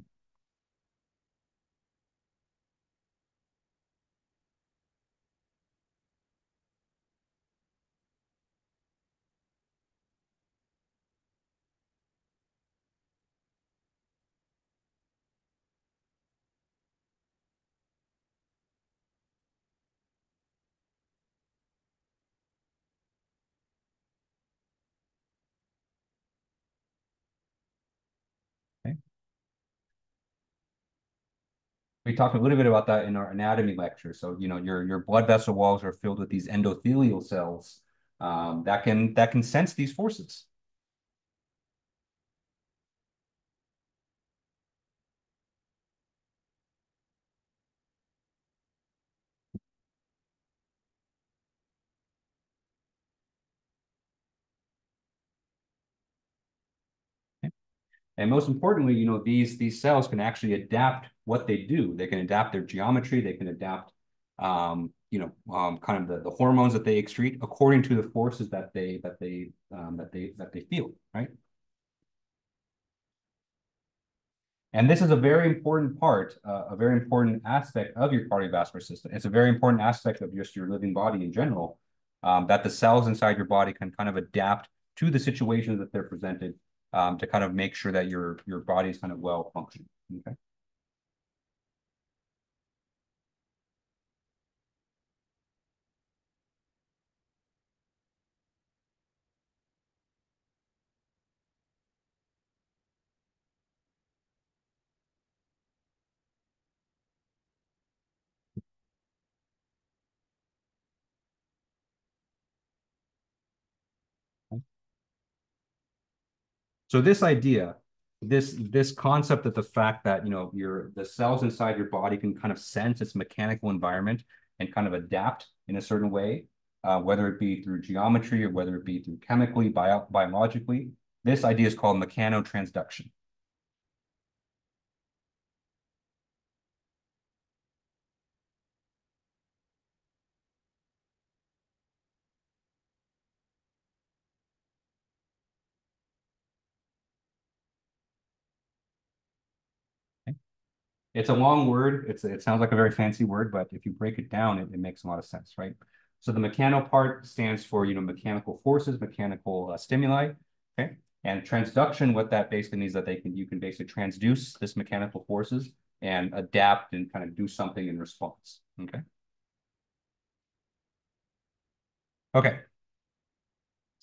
Okay. We talked a little bit about that in our anatomy lecture. So, your blood vessel walls are filled with these endothelial cells that can sense these forces. And most importantly, these cells can actually adapt what they do. They can adapt their geometry. They can adapt, kind of the hormones that they excrete according to the forces that they feel, right? And this is a very important part, a very important aspect of your cardiovascular system. It's a very important aspect of just your living body in general, that the cells inside your body can kind of adapt to the situations that they're presented, to kind of make sure that your body is kind of well functioning. Okay. So this concept of the fact that the cells inside your body can kind of sense its mechanical environment and kind of adapt in a certain way, whether it be through geometry or whether it be through chemically, biologically. This idea is called mechanotransduction. It's a long word. It sounds like a very fancy word, but if you break it down, it makes a lot of sense, right? So the mechano part stands for, mechanical forces, mechanical stimuli, okay? And transduction, what that basically means that you can basically transduce this mechanical forces and adapt and kind of do something in response, okay? Okay.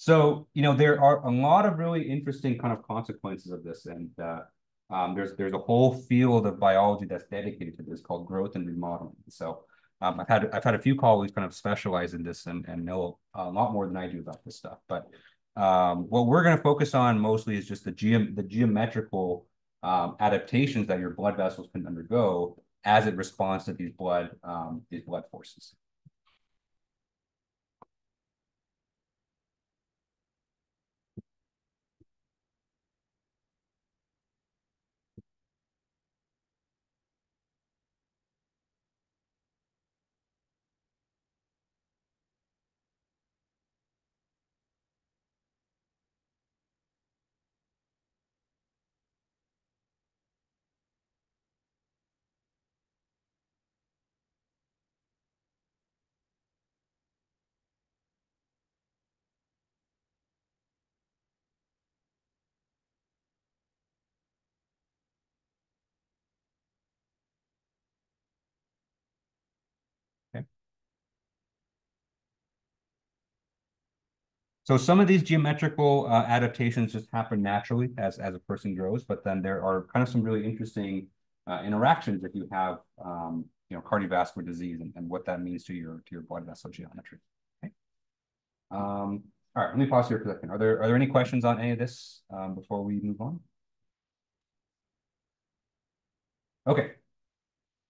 So, there are a lot of really interesting kind of consequences of this, and there's a whole field of biology that's dedicated to this called growth and remodeling. So, I've had a few colleagues kind of specialize in this and know a lot more than I do about this stuff. But what we're going to focus on mostly is just the geometrical adaptations that your blood vessels can undergo as it responds to these blood forces. So some of these geometrical adaptations just happen naturally as a person grows, but then there are kind of some really interesting interactions if you have cardiovascular disease and what that means to your blood vessel geometry. Okay. All right, let me pause here for a second. Are there any questions on any of this before we move on? Okay.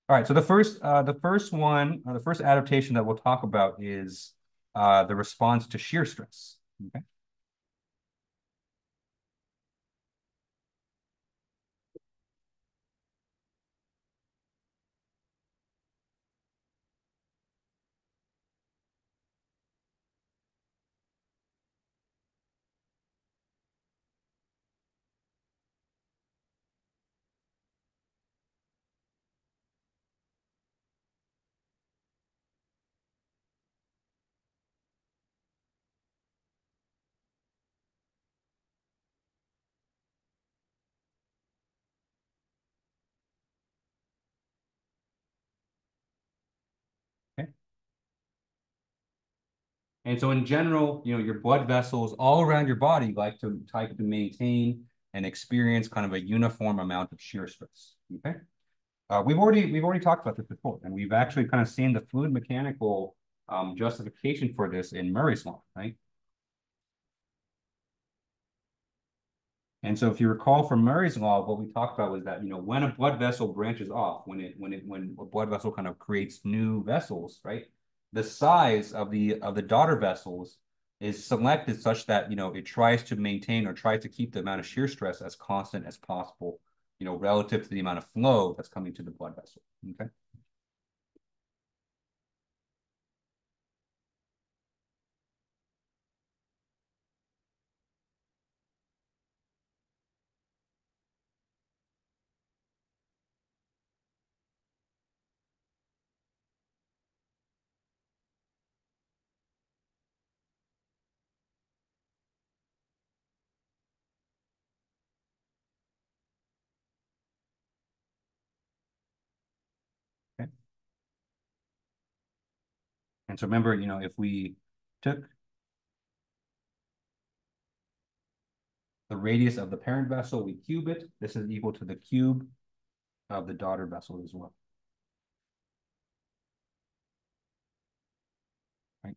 All right, so the first adaptation that we'll talk about is the response to shear stress. Okay. Okay. And so in general, your blood vessels all around your body like to maintain and experience kind of a uniform amount of shear stress. Okay. We've already talked about this before, and we've actually kind of seen the fluid mechanical justification for this in Murray's law, right? And so if you recall from Murray's law, what we talked about was that, when a blood vessel branches off, when a blood vessel kind of creates new vessels, right? The size of the daughter vessels is selected such that, it tries to maintain or tries to keep the amount of shear stress as constant as possible, relative to the amount of flow that's coming to the blood vessel. Okay. Okay. And so remember, if we took the radius of the parent vessel, we cube it. This is equal to the cube of the daughter vessel as well. Right?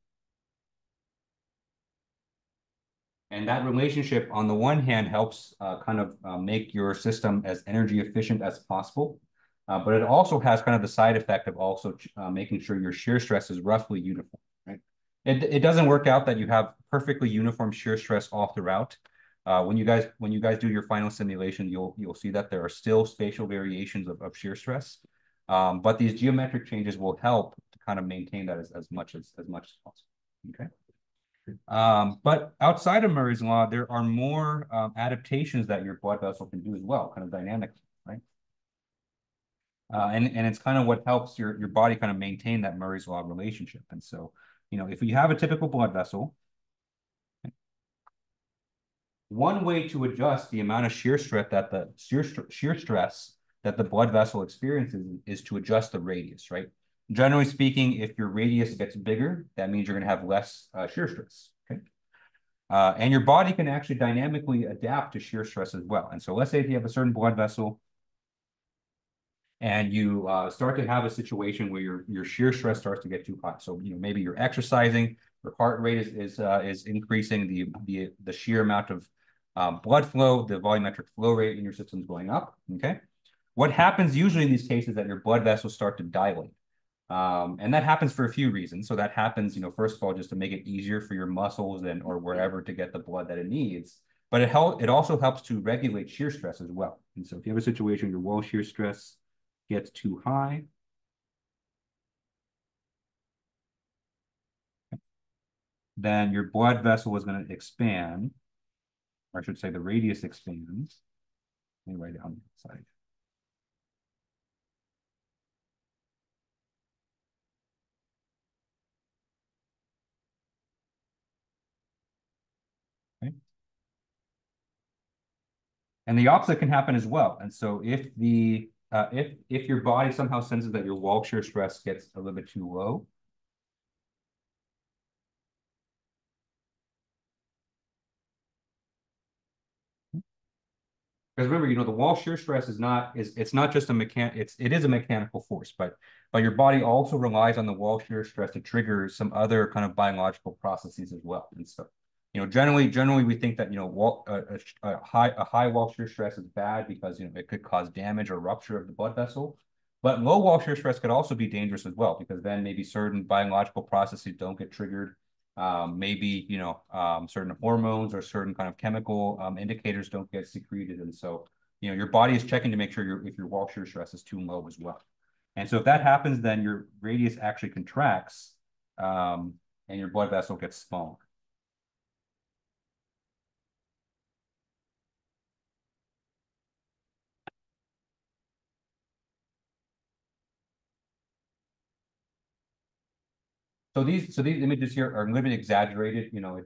And that relationship, on the one hand, helps kind of make your system as energy efficient as possible. But it also has kind of the side effect of also making sure your shear stress is roughly uniform. Right? It doesn't work out that you have perfectly uniform shear stress all throughout. When you guys do your final simulation, you'll see that there are still spatial variations of shear stress. But these geometric changes will help to kind of maintain that as much as possible. Okay. But outside of Murray's law, there are more adaptations that your blood vessel can do as well, kind of dynamically, right? And it's kind of what helps your body kind of maintain that Murray's law relationship. And so, if you have a typical blood vessel, one way to adjust the amount of shear stress that the blood vessel experiences is to adjust the radius, right? Generally speaking, if your radius gets bigger, that means you're going to have less shear stress. Okay. And your body can actually dynamically adapt to shear stress as well. And so let's say if you have a certain blood vessel and you start to have a situation where your shear stress starts to get too high. So, maybe you're exercising, your heart rate is increasing, the sheer amount of blood flow, the volumetric flow rate in your system is going up. Okay. What happens usually in these cases is that your blood vessels start to dilate. And that happens for a few reasons. So that happens, first of all, just to make it easier for your muscles or wherever to get the blood that it needs. But it also helps to regulate shear stress as well. And so if you have a situation where your wall shear stress gets too high, then your blood vessel is going to expand, or I should say the radius expands. Let me write it on the side. Okay. And the opposite can happen as well. And so if your body somehow senses that your wall shear stress gets a little bit too low, Because remember, the wall shear stress it's not just it is a mechanical force, but your body also relies on the wall shear stress to trigger some other kind of biological processes as well. And so, generally we think that, a high wall shear stress is bad because, it could cause damage or rupture of the blood vessel. But low wall shear stress could also be dangerous as well, because then maybe certain biological processes don't get triggered. Maybe, certain hormones or certain kind of chemical indicators don't get secreted. And so, your body is checking to make sure if your wall shear stress is too low as well. And so if that happens, then your radius actually contracts, and your blood vessel gets smaller. So these images here are a little bit exaggerated. Your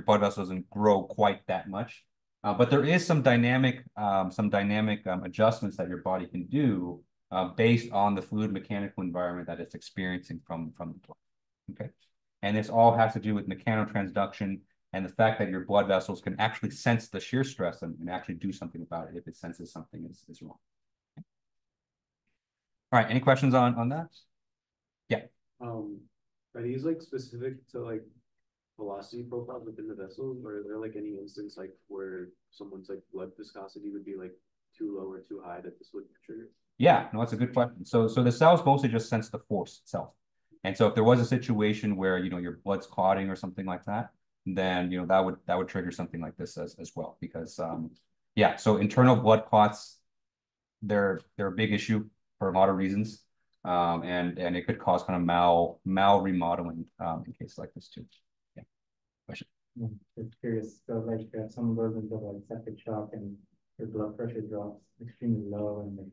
blood vessel doesn't grow quite that much. But there is some dynamic adjustments that your body can do based on the fluid mechanical environment that it's experiencing from the blood. Okay. And this all has to do with mechanotransduction and the fact that your blood vessels can actually sense the shear stress and actually do something about it if it senses something is wrong. Okay. All right. Any questions on that? Yeah. Are these like specific to like velocity profiles within the vessel, or are there like any instance like where someone's like blood viscosity would be like too low or too high that this would trigger? Yeah, no, that's a good question. So the cells mostly just sense the force itself. And so if there was a situation where, your blood's clotting or something like that, then, that would trigger something like this as well. Because, yeah, so internal blood clots, they're a big issue for a lot of reasons. And it could cause kind of mal remodeling in cases like this too. Yeah. Question. Just curious, so like some goes into like septic shock and your blood pressure drops extremely low and they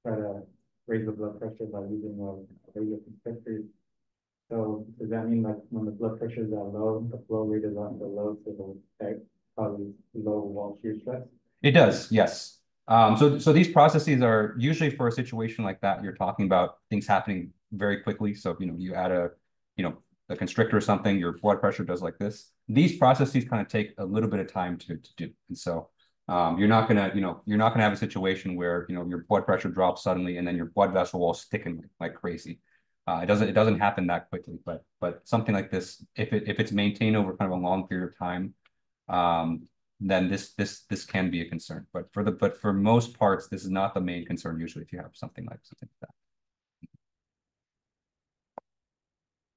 try to raise the blood pressure by using vasoconstrictors. So does that mean like when the blood pressure is that low, the flow rate is on the low, so that causes low wall shear stress? It does, yes. So these processes are usually for a situation like that, you're talking about things happening very quickly. So, you add a constrictor or something, your blood pressure does like this. These processes kind of take a little bit of time to do. And so you're not gonna have a situation where, your blood pressure drops suddenly and then your blood vessel will thicken like crazy. It doesn't happen that quickly, but something like this, if it's maintained over kind of a long period of time, then this can be a concern. But for most parts, this is not the main concern usually if you have something like that.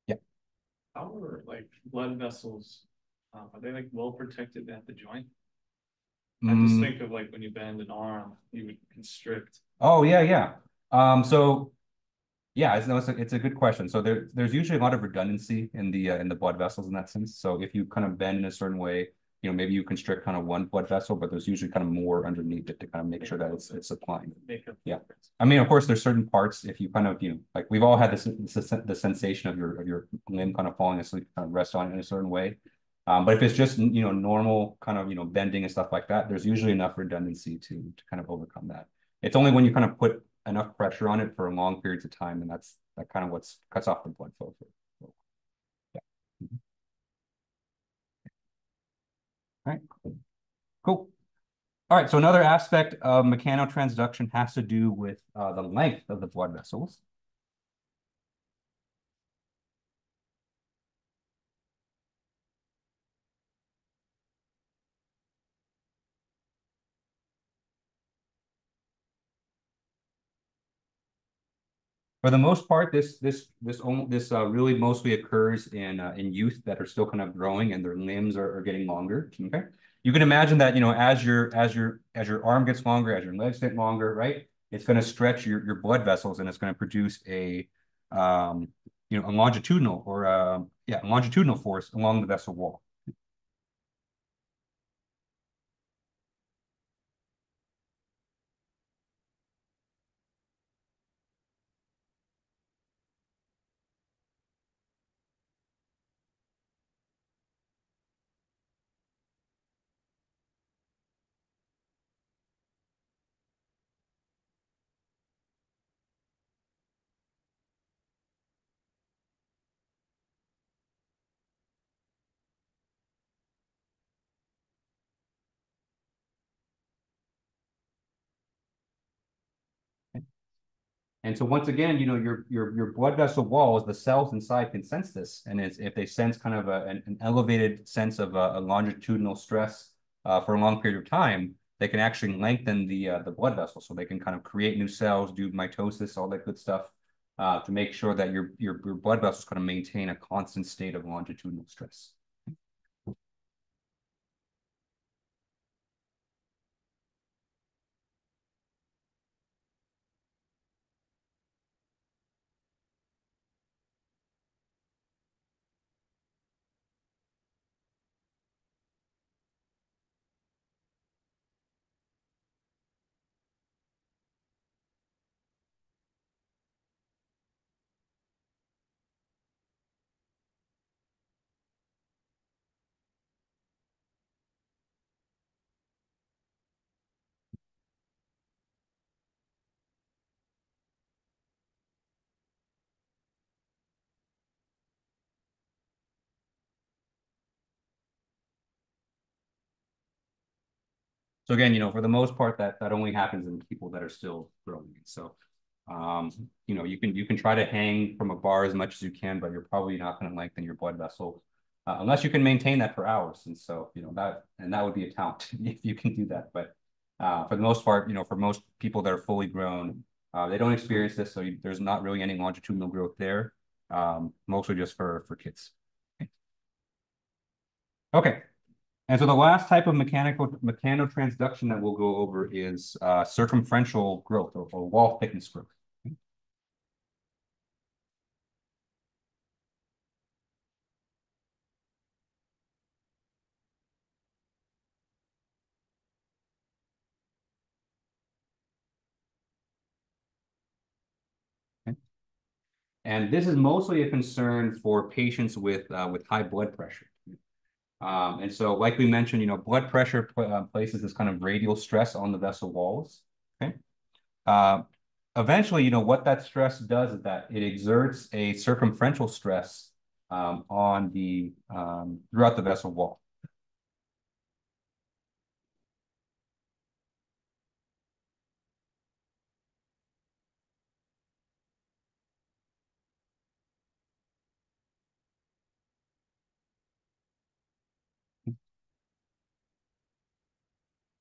Yeah. How are like blood vessels, are they like well protected at the joint? I just think of like when you bend an arm, you would constrict. Oh yeah. So yeah, it's a good question. So there's usually a lot of redundancy in the blood vessels in that sense. So if you kind of bend in a certain way, maybe you constrict kind of one blood vessel, but there's usually kind of more underneath it to kind of make sure that it's supplying. Yeah. I mean, of course, there's certain parts if you kind of, like we've all had the sensation of your limb kind of falling asleep, kind of rest on it in a certain way. But if it's just, normal kind of, bending and stuff like that, there's usually enough redundancy to kind of overcome that. It's only when you kind of put enough pressure on it for long periods of time, and that kind of cuts off the blood flow. Yeah. Mm-hmm. All right. Cool. All right. So another aspect of mechanotransduction has to do with the length of the blood vessels. For the most part, this really mostly occurs in youth that are still kind of growing and their limbs are getting longer. Okay, you can imagine that as your arm gets longer, as your legs get longer, right? It's going to stretch your blood vessels and it's going to produce a longitudinal longitudinal force along the vessel wall. And so once again, your blood vessel walls, the cells inside can sense this, and if they sense kind of an elevated sense of a longitudinal stress for a long period of time, they can actually lengthen the blood vessel, so they can kind of create new cells, do mitosis, all that good stuff, to make sure that your blood vessels kind of maintain a constant state of longitudinal stress. So again, for the most part, that only happens in people that are still growing. So, you can try to hang from a bar as much as you can, but you're probably not going to lengthen your blood vessel unless you can maintain that for hours. And so, that would be a talent if you can do that. But for the most part, for most people that are fully grown, they don't experience this. So there's not really any longitudinal growth there, mostly just for kids. Okay. And so the last type of mechanotransduction that we'll go over is circumferential growth or wall thickness growth. Okay. And this is mostly a concern for patients with high blood pressure. And so, like we mentioned, blood pressure places this kind of radial stress on the vessel walls. Okay. Eventually, what that stress does is that it exerts a circumferential stress on the throughout the vessel wall.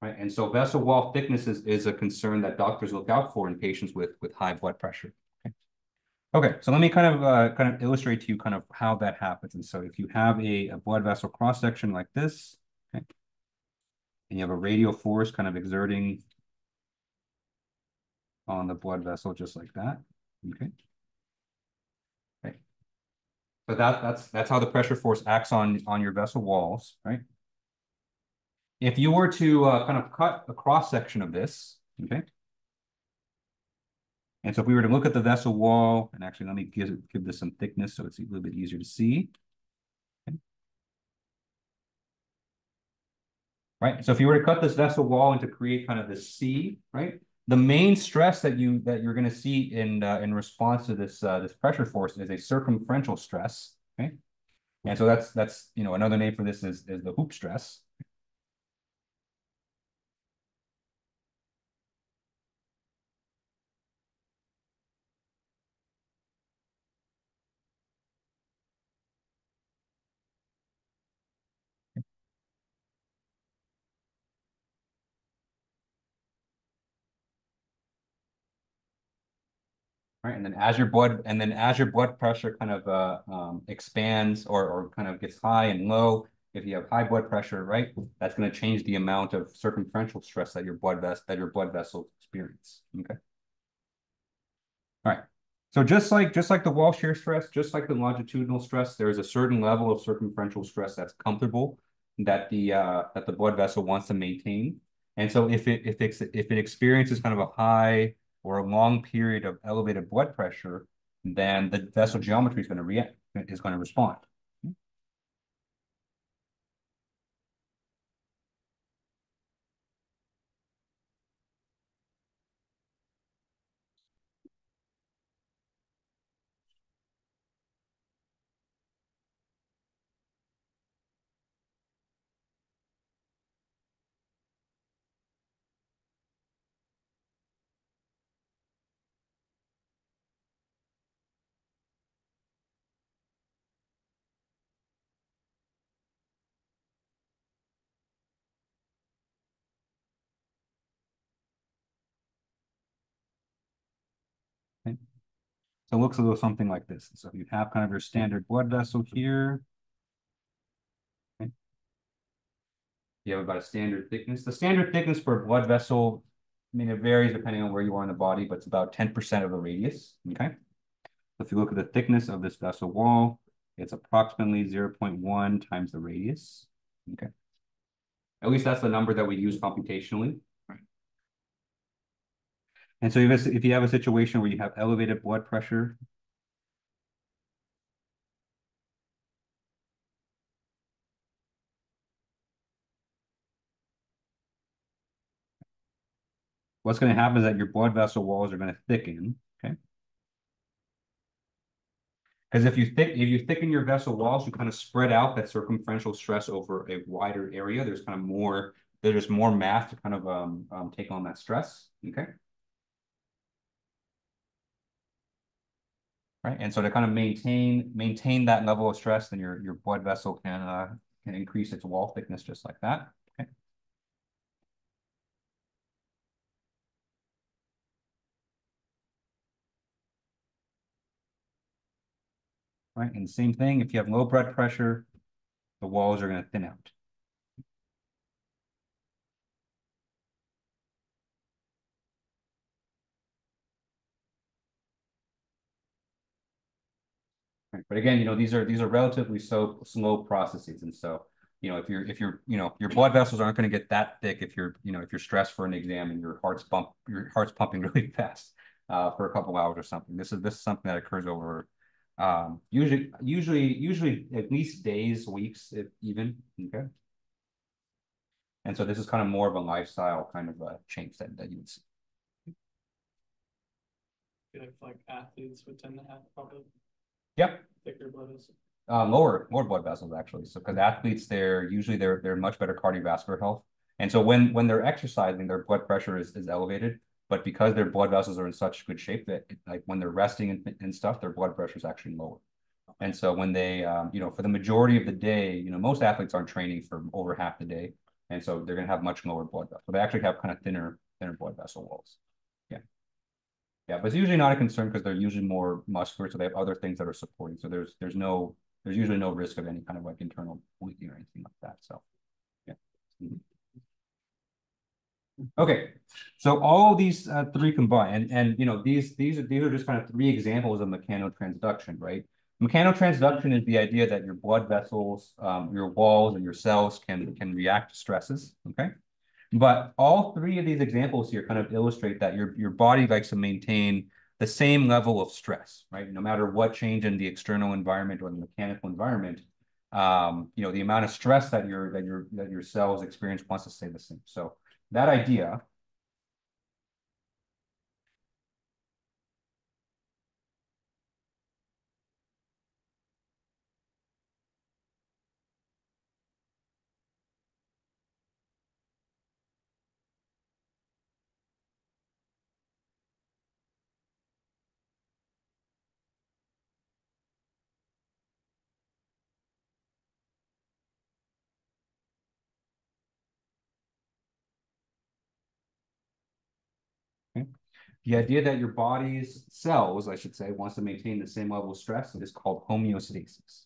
Right. And so vessel wall thickness is a concern that doctors look out for in patients with high blood pressure. Okay. Okay, so let me kind of illustrate to you kind of how that happens. And so if you have a blood vessel cross section like this, okay, and you have a radial force kind of exerting on the blood vessel just like that. Okay. Okay. So that's how the pressure force acts on your vessel walls, right? If you were to kind of cut a cross section of this, okay. And so if we were to look at the vessel wall, and actually let me give this some thickness so it's a little bit easier to see. Okay. Right. So if you were to cut this vessel wall and to create kind of this C, right? The main stress that you're going to see in response to this pressure force is a circumferential stress. Okay. And so that's another name for this is the hoop stress. Right. And then as your blood pressure kind of expands or kind of gets high and low, if you have high blood pressure, right, that's going to change the amount of circumferential stress that your blood vessels experience. Okay. All right. So just like the wall shear stress, just like the longitudinal stress, there's a certain level of circumferential stress that's comfortable that the blood vessel wants to maintain. And so if it experiences kind of a high or a long period of elevated blood pressure, then the vessel geometry is going to respond. So it looks a little something like this. So you have kind of your standard blood vessel here. Okay. You have about a standard thickness. The standard thickness for a blood vessel, I mean, it varies depending on where you are in the body, but it's about 10% of the radius, okay? So if you look at the thickness of this vessel wall, it's approximately 0.1 times the radius, okay? At least that's the number that we use computationally. Right. And so if you have a situation where you have elevated blood pressure, what's going to happen is that your blood vessel walls are going to thicken, okay? Because if you thicken your vessel walls, you kind of spread out that circumferential stress over a wider area. There's more mass to kind of take on that stress, okay? Right, and so to kind of maintain that level of stress, then your blood vessel can increase its wall thickness just like that. Okay. Right, and the same thing, if you have low blood pressure, the walls are going to thin out. Right. But again, these are relatively slow processes, and so if your blood vessels aren't going to get that thick if you're stressed for an exam and your heart's pumping really fast for a couple hours or something. This is something that occurs over usually at least days, weeks, if even. Okay. And so this is kind of more of a lifestyle kind of change that you would see. I feel like athletes would tend to have probably Yep. thicker blood vessels. More blood vessels actually. So because athletes, they're much better cardiovascular health. And so when they're exercising, their blood pressure is elevated, but because their blood vessels are in such good shape that like when they're resting and stuff, their blood pressure is actually lower. And so when they, for the majority of the day, most athletes aren't training for over half the day. And so they're going to have much lower blood vessels. So they actually have kind of thinner blood vessel walls. Yeah. Yeah, but it's usually not a concern because they're usually more muscular. So they have other things that are supporting. So there's usually no risk of any kind of like internal bleeding or anything like that. So, yeah. Mm-hmm. Okay, so all of these three combine, and these are just kind of three examples of mechanotransduction, right? Mechanotransduction is the idea that your blood vessels, your walls, and your cells can react to stresses. Okay, but all three of these examples here kind of illustrate that your body likes to maintain the same level of stress, right? No matter what change in the external environment or the mechanical environment, the amount of stress that your cells experience wants to stay the same. So that idea. Okay. The idea that your body's cells, I should say, wants to maintain the same level of stress is called homeostasis.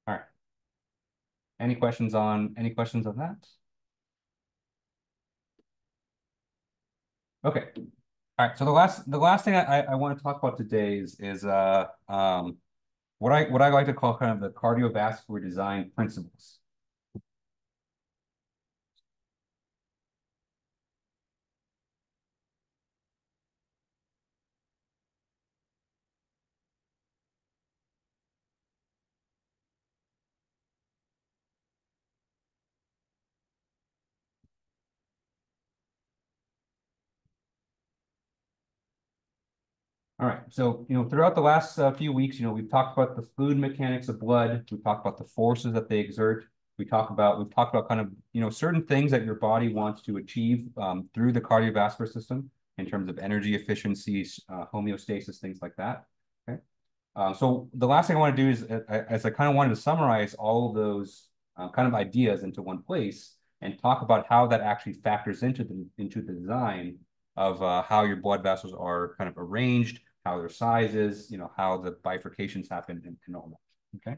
All right. Any questions on that? Okay. All right. So the last thing I want to talk about today is what I like to call kind of the cardiovascular design principles. All right. So, throughout the last few weeks, we've talked about the fluid mechanics of blood. We've talked about the forces that they exert. we've talked about kind of, certain things that your body wants to achieve through the cardiovascular system in terms of energy efficiencies, homeostasis, things like that. Okay. So the last thing I want to do is, as I kind of wanted to summarize all of those kind of ideas into one place and talk about how that actually factors into the design of how your blood vessels are kind of arranged, how their size is, how the bifurcations happen and all that. Okay.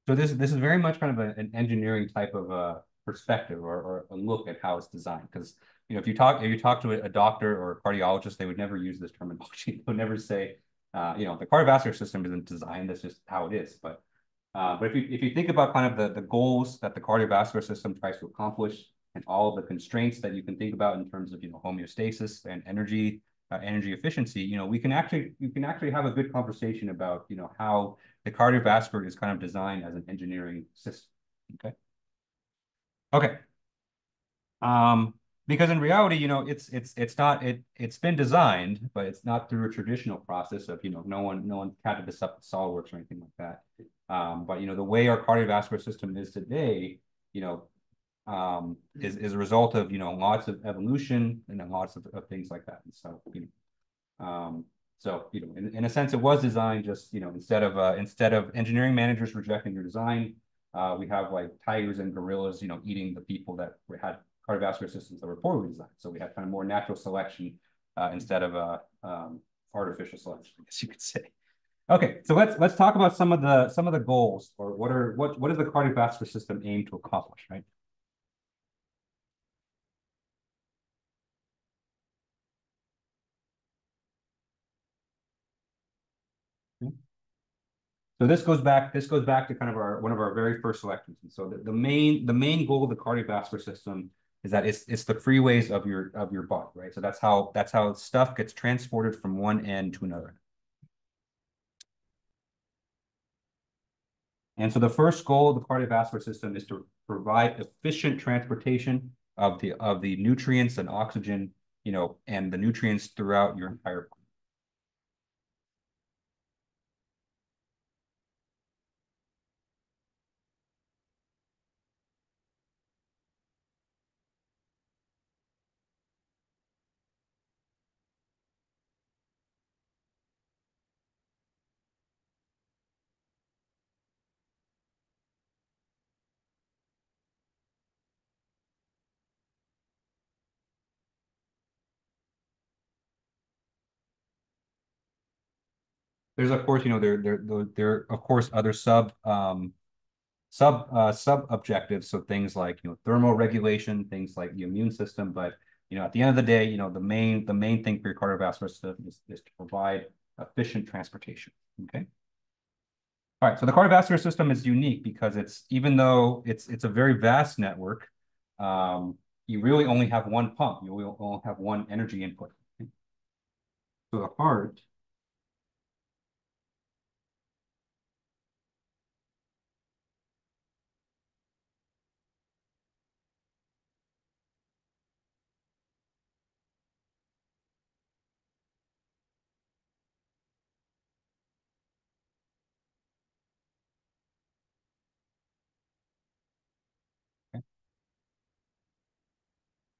So this is very much kind of an engineering type of perspective or a look at how it's designed. Because if you talk to a doctor or a cardiologist, they would never use this terminology. They would never say, the cardiovascular system isn't designed. That's just how it is. But if you think about kind of the goals that the cardiovascular system tries to accomplish and all of the constraints that you can think about in terms of homeostasis and energy efficiency, you can actually have a good conversation about how the cardiovascular is kind of designed as an engineering system. Okay. Okay. Because in reality, it's been designed, but it's not through a traditional process of no one catted this up with SolidWorks or anything like that. But the way our cardiovascular system is today, is a result of lots of evolution and then lots of things like that. And so in a sense, it was designed just instead of engineering managers rejecting your design, we have like tigers and gorillas eating the people that had cardiovascular systems that were poorly designed. So we had kind of more natural selection instead of artificial selection, I guess you could say. Okay, so let's talk about some of the goals, or what does the cardiovascular system aim to accomplish, right? So this goes back to kind of one of our very first selections. And so the main goal of the cardiovascular system is that it's the freeways of your body, right? So that's how stuff gets transported from one end to another. And so the first goal of the cardiovascular system is to provide transportation of the nutrients and oxygen, and the nutrients throughout your entire body. There's of course, there of course other sub objectives. So things like thermal regulation, things like the immune system. But at the end of the day, the main thing for your cardiovascular system is to provide efficient transportation. Okay. All right. So the cardiovascular system is unique because even though it's a very vast network, you really only have one pump. You only have one energy input. Okay? So the heart.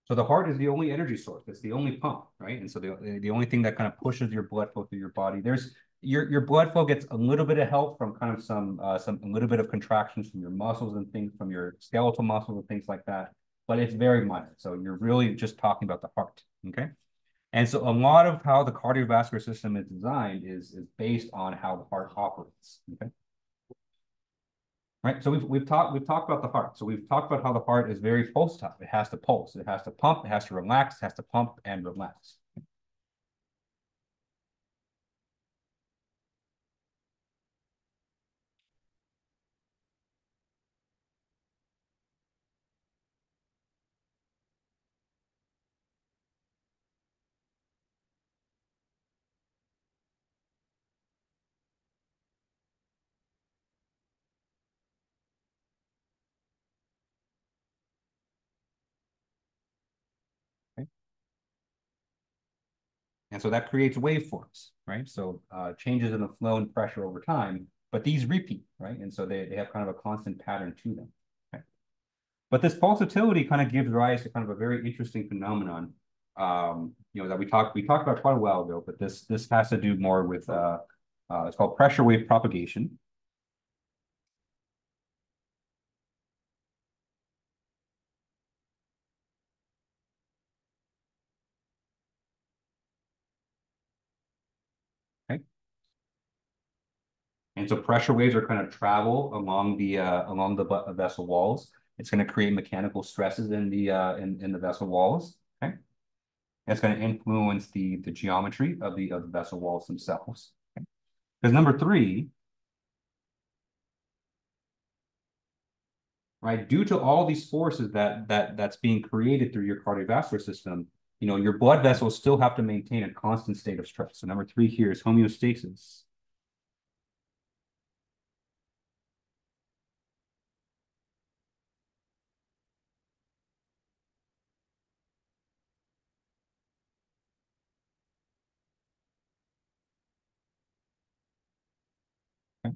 So the heart is the only energy source. It's the only pump, right? And so the only thing that kind of pushes your blood flow through your body. There's your blood flow gets a little bit of help from kind of a little bit of contractions from your muscles and things, from your skeletal muscles and things like that. But it's very minor. So you're really just talking about the heart. Okay. And so a lot of how the cardiovascular system is designed is based on how the heart operates. Okay. right? So we've talked about the heart. So we've talked about how the heart is very pulsatile. It has to pulse, it has to pump, it has to relax, it has to pump and relax. Okay? And so that creates waveforms, right? So changes in the flow and pressure over time, but these repeat, right? And so they have kind of a constant pattern to them. Okay? But this pulsatility kind of gives rise to kind of a very interesting phenomenon, that we talked about quite a while ago, but this has to do more with it's called pressure wave propagation. Okay. And so pressure waves are kind of travel along the vessel walls. It's going to create mechanical stresses in the vessel walls. Okay. It's going to influence the geometry of the vessel walls themselves. Okay? Because number three, right, due to all these forces that's being created through your cardiovascular system, your blood vessels still have to maintain a constant state of stress. So number three here is homeostasis. Okay?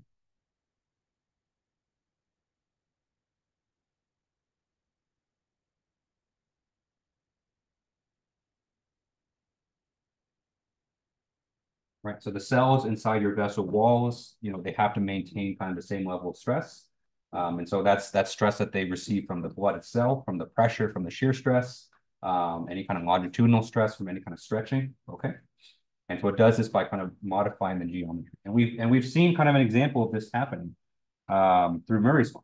Right. So the cells inside your vessel walls, they have to maintain kind of the same level of stress. And so that's stress that they receive from the blood itself, from the pressure, from the shear stress, any kind of longitudinal stress from any kind of stretching. Okay. And so it does this by kind of modifying the geometry. And we've seen kind of an example of this happening through Murray's law.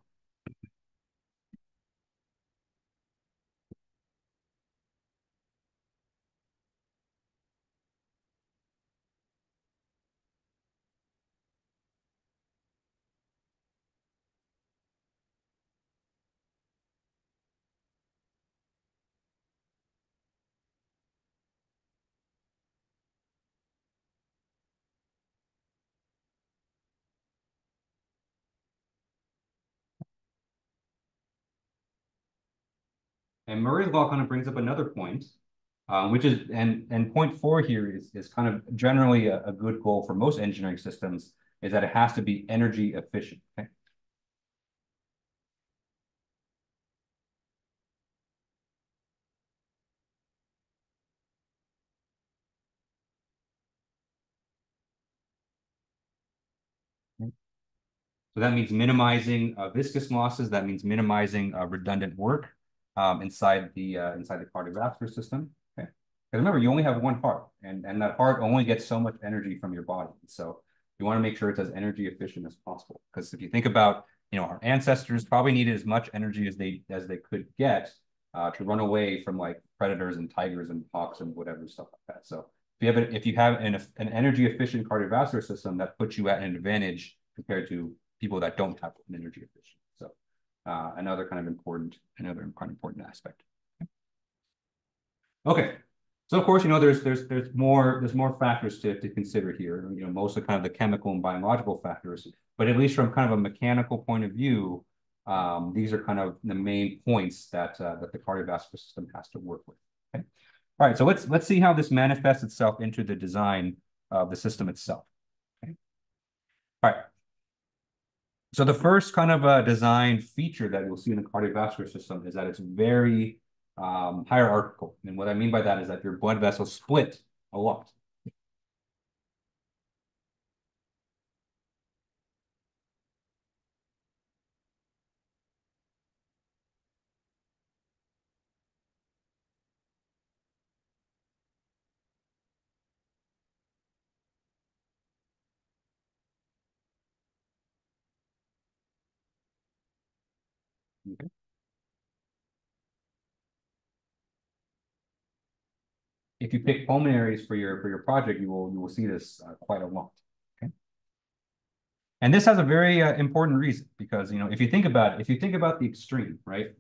And Murray's law kind of brings up another point, which is, and point four here is kind of generally a good goal for most engineering systems, is that it has to be energy efficient. Okay? So that means minimizing viscous losses. That means minimizing redundant work inside the cardiovascular system. Okay. Because remember, you only have one heart, and that heart only gets so much energy from your body. So you want to make sure it's as energy efficient as possible. Because if you think about, our ancestors probably needed as much energy as they could get to run away from like predators and tigers and hawks and whatever stuff like that. So if you have an energy efficient cardiovascular system, that puts you at an advantage compared to people that don't have an energy efficient. So another kind of important aspect. Okay. So of course, there's more factors to consider here. Mostly kind of the chemical and biological factors, but at least from kind of a mechanical point of view, these are kind of the main points that the cardiovascular system has to work with. Okay. All right. So let's see how this manifests itself into the design of the system itself. Okay. All right. So the first kind of design feature that you'll see in the cardiovascular system is that it's very hierarchical. And what I mean by that is that your blood vessels split a lot. Okay. If you pick pulmonaries for your project, you will see this quite a lot. Okay. And this has a very important reason because if you think about it, if you think about the extreme, right?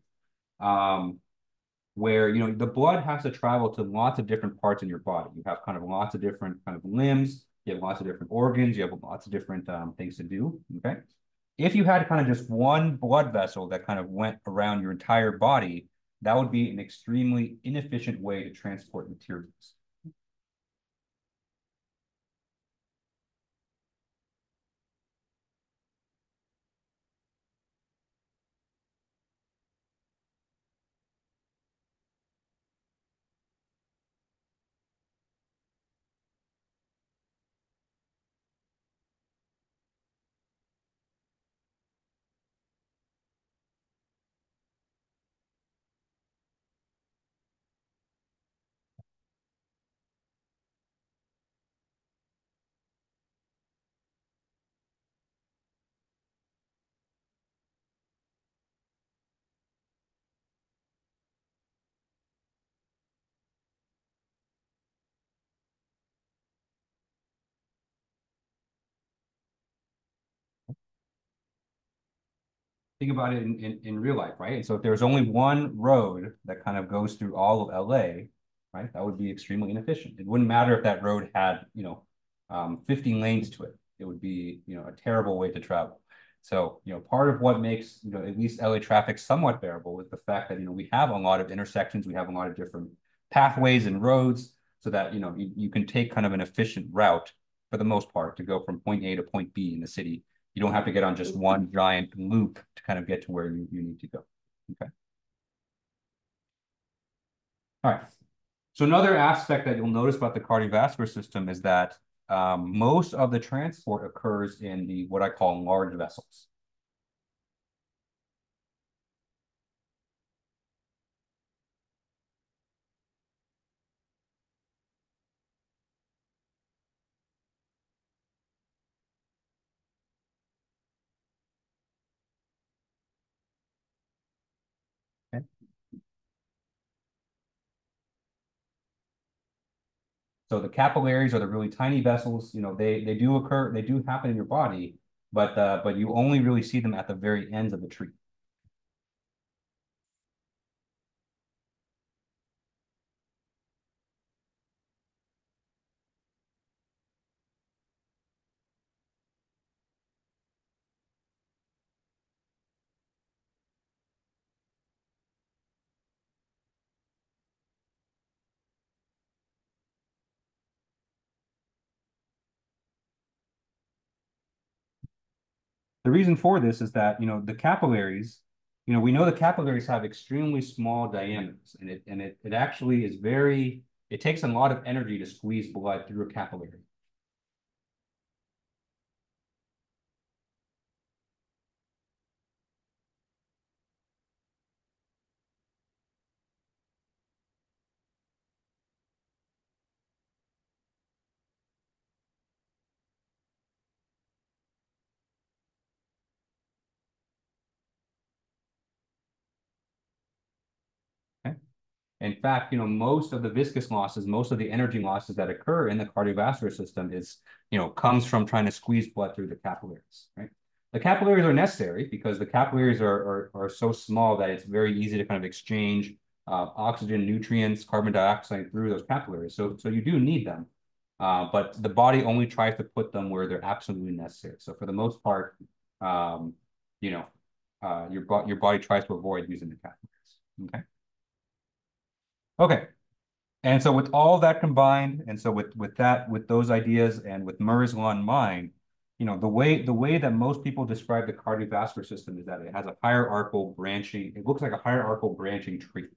Um, where the blood has to travel to lots of different parts in your body. You have kind of lots of different kind of limbs, you have lots of different organs, you have lots of different things to do. Okay. If you had kind of just one blood vessel that kind of went around your entire body, that would be an extremely inefficient way to transport materials. Think about it in real life, right? And so if there's only one road that kind of goes through all of LA, right, that would be extremely inefficient. It wouldn't matter if that road had, 50 lanes to it. It would be, a terrible way to travel. So, part of what makes, at least LA traffic somewhat bearable is the fact that, we have a lot of intersections, we have a lot of different pathways and roads so that, you can take kind of an efficient route for the most part to go from point A to point B in the city. You don't have to get on just one giant loop to kind of get to where you need to go. Okay. All right. So another aspect that you'll notice about the cardiovascular system is that most of the transport occurs in the what I call large vessels. Okay. So the capillaries are the really tiny vessels. They do occur, they do happen in your body, but you only really see them at the very ends of the tree. The reason for this is that, the capillaries, we know the capillaries have extremely small diameters, and it actually is it takes a lot of energy to squeeze blood through a capillary. Okay? In fact, most of the viscous losses, most of the energy losses that occur in the cardiovascular system comes from trying to squeeze blood through the capillaries, right? The capillaries are necessary because the capillaries are so small that it's very easy to kind of exchange oxygen, nutrients, carbon dioxide through those capillaries. So you do need them, but the body only tries to put them where they're absolutely necessary. So for the most part, your body tries to avoid using the capillaries. Okay. Okay. And so with all that combined, and so with those ideas and with Murray's law in mind, the way that most people describe the cardiovascular system is that it has a hierarchical branching, it looks like a hierarchical branching tree.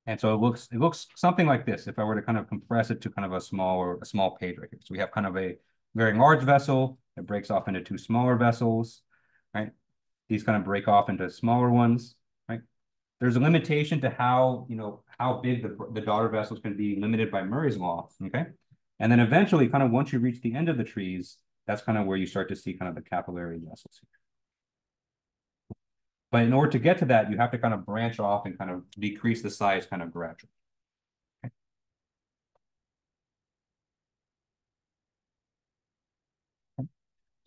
And so it looks something like this if I were to kind of compress it to kind of a small page right here. So we have kind of a very large vessel. It breaks off into two smaller vessels, right? These kind of break off into smaller ones, right? There's a limitation to how, how big the daughter vessels can be, limited by Murray's law, okay? And then eventually, kind of once you reach the end of the trees, that's kind of where you start to see kind of the capillary vessels here. But in order to get to that, you have to kind of branch off and kind of decrease the size kind of gradually. Okay.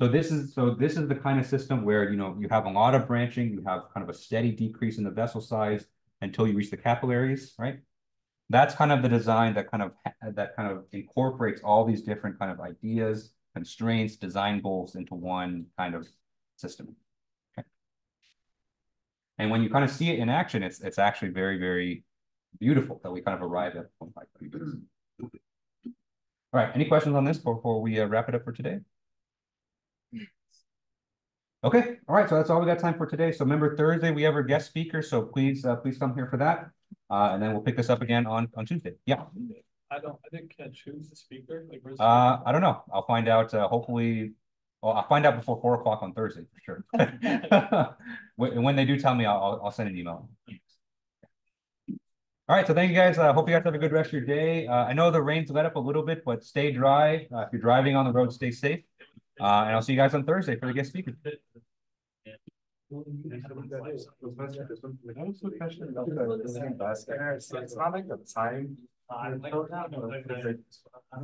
So this is the kind of system where you have a lot of branching, you have kind of a steady decrease in the vessel size until you reach the capillaries, right? That's kind of the design that kind of incorporates all these different kind of ideas, constraints, design goals into one kind of system. Okay. And when you kind of see it in action, it's actually very, very beautiful that we kind of arrive at 0.5. All right, any questions on this before we wrap it up for today? Okay, all right, so that's all we got time for today. So remember, Thursday we have our guest speaker, so please come here for that. And then we'll pick this up again on Tuesday. Yeah. I didn't catch who's the speaker. Like, where's I don't know. I'll find out. Hopefully, well, I'll find out before 4 o'clock on Thursday for sure. When they do tell me, I'll send an email. All right, so thank you guys. Hope you guys have a good rest of your day. I know the rain's let up a little bit, but stay dry. If you're driving on the road, stay safe. And I'll see you guys on Thursday for the guest speaker. It's not like the time.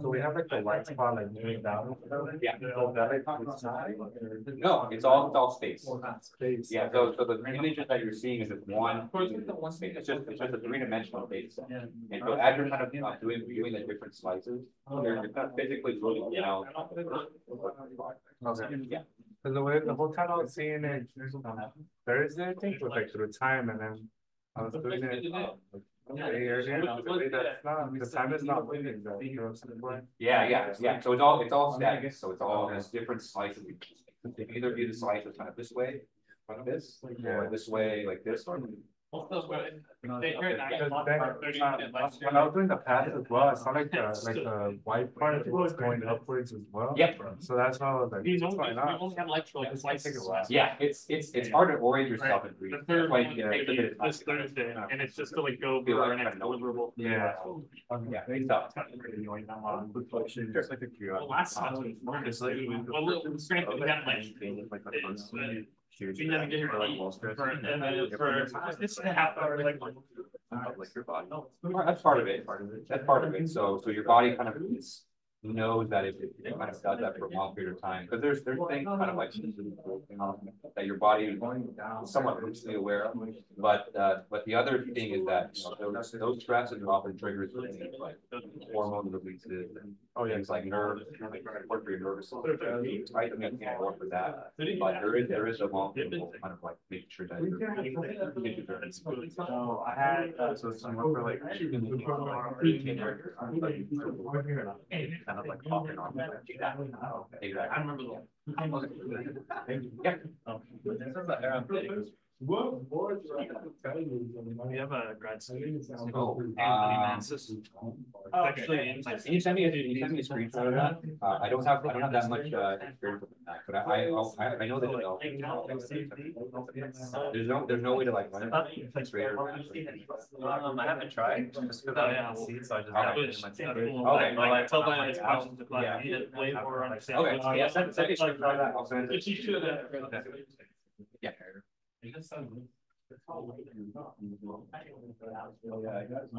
So we have like the white spot like moving down. Yeah. So that like No, it's all space. space. Yeah, so the images that you're seeing is one space. It's just a three-dimensional space. And so as you're kind of doing the different slices, you're kind of physically moving down. Okay. Yeah. Cause the whole time I was seeing it Thursday, I think, was like through time, and then I was doing it. Earlier, and I was like, that's not, the time is not moving though. You know what I'm saying? Yeah. So it's all static. So it's all these different slices. They can either be the slices kind of this way, like this, or this way, like this, or Both those were, they heard that. Because when I was doing the path as well, I saw like the white part was going upwards as well. Yep. So that's why I was like, These what's only, going we on? only have lecture like twice. Take a while. yeah, it's hard to orient yourself in brief. The third one, maybe this Thursday, and it's just to like go Feel over like an next kind of- deliverable. Yeah. Yeah, it's tough. Just like a Well, last time we learned is like, well, granted, we had like, we never get here to eat for, and then for, it's a half hour, like. Like your body. That's part of it. That's part of it. So your body kind of knows that it kind of does that for a long period of time. Because there's things kind of like that your body is somewhat loosely aware of. But the other thing is that those stresses are often triggers like hormone releases and things like nerves, like work for your nervous system. Right, I mean, I can't work for that. But there is a long kind of like making sure that So I had so someone for like kind of like off and on. Exactly. I remember Yeah. we have a grad student. Oh, Actually, can you send me a screenshot of that? I don't have that much experience with that, but I know that there's no way to like run it straight or I haven't tried just because I haven't seen, so I just Okay. have it in my TV. Okay. Well, I tell my questions if Yeah. I need it way more understand. Okay, yeah, send me a screenshot of that. I'll send it. But you should have. Yeah. Yeah, I got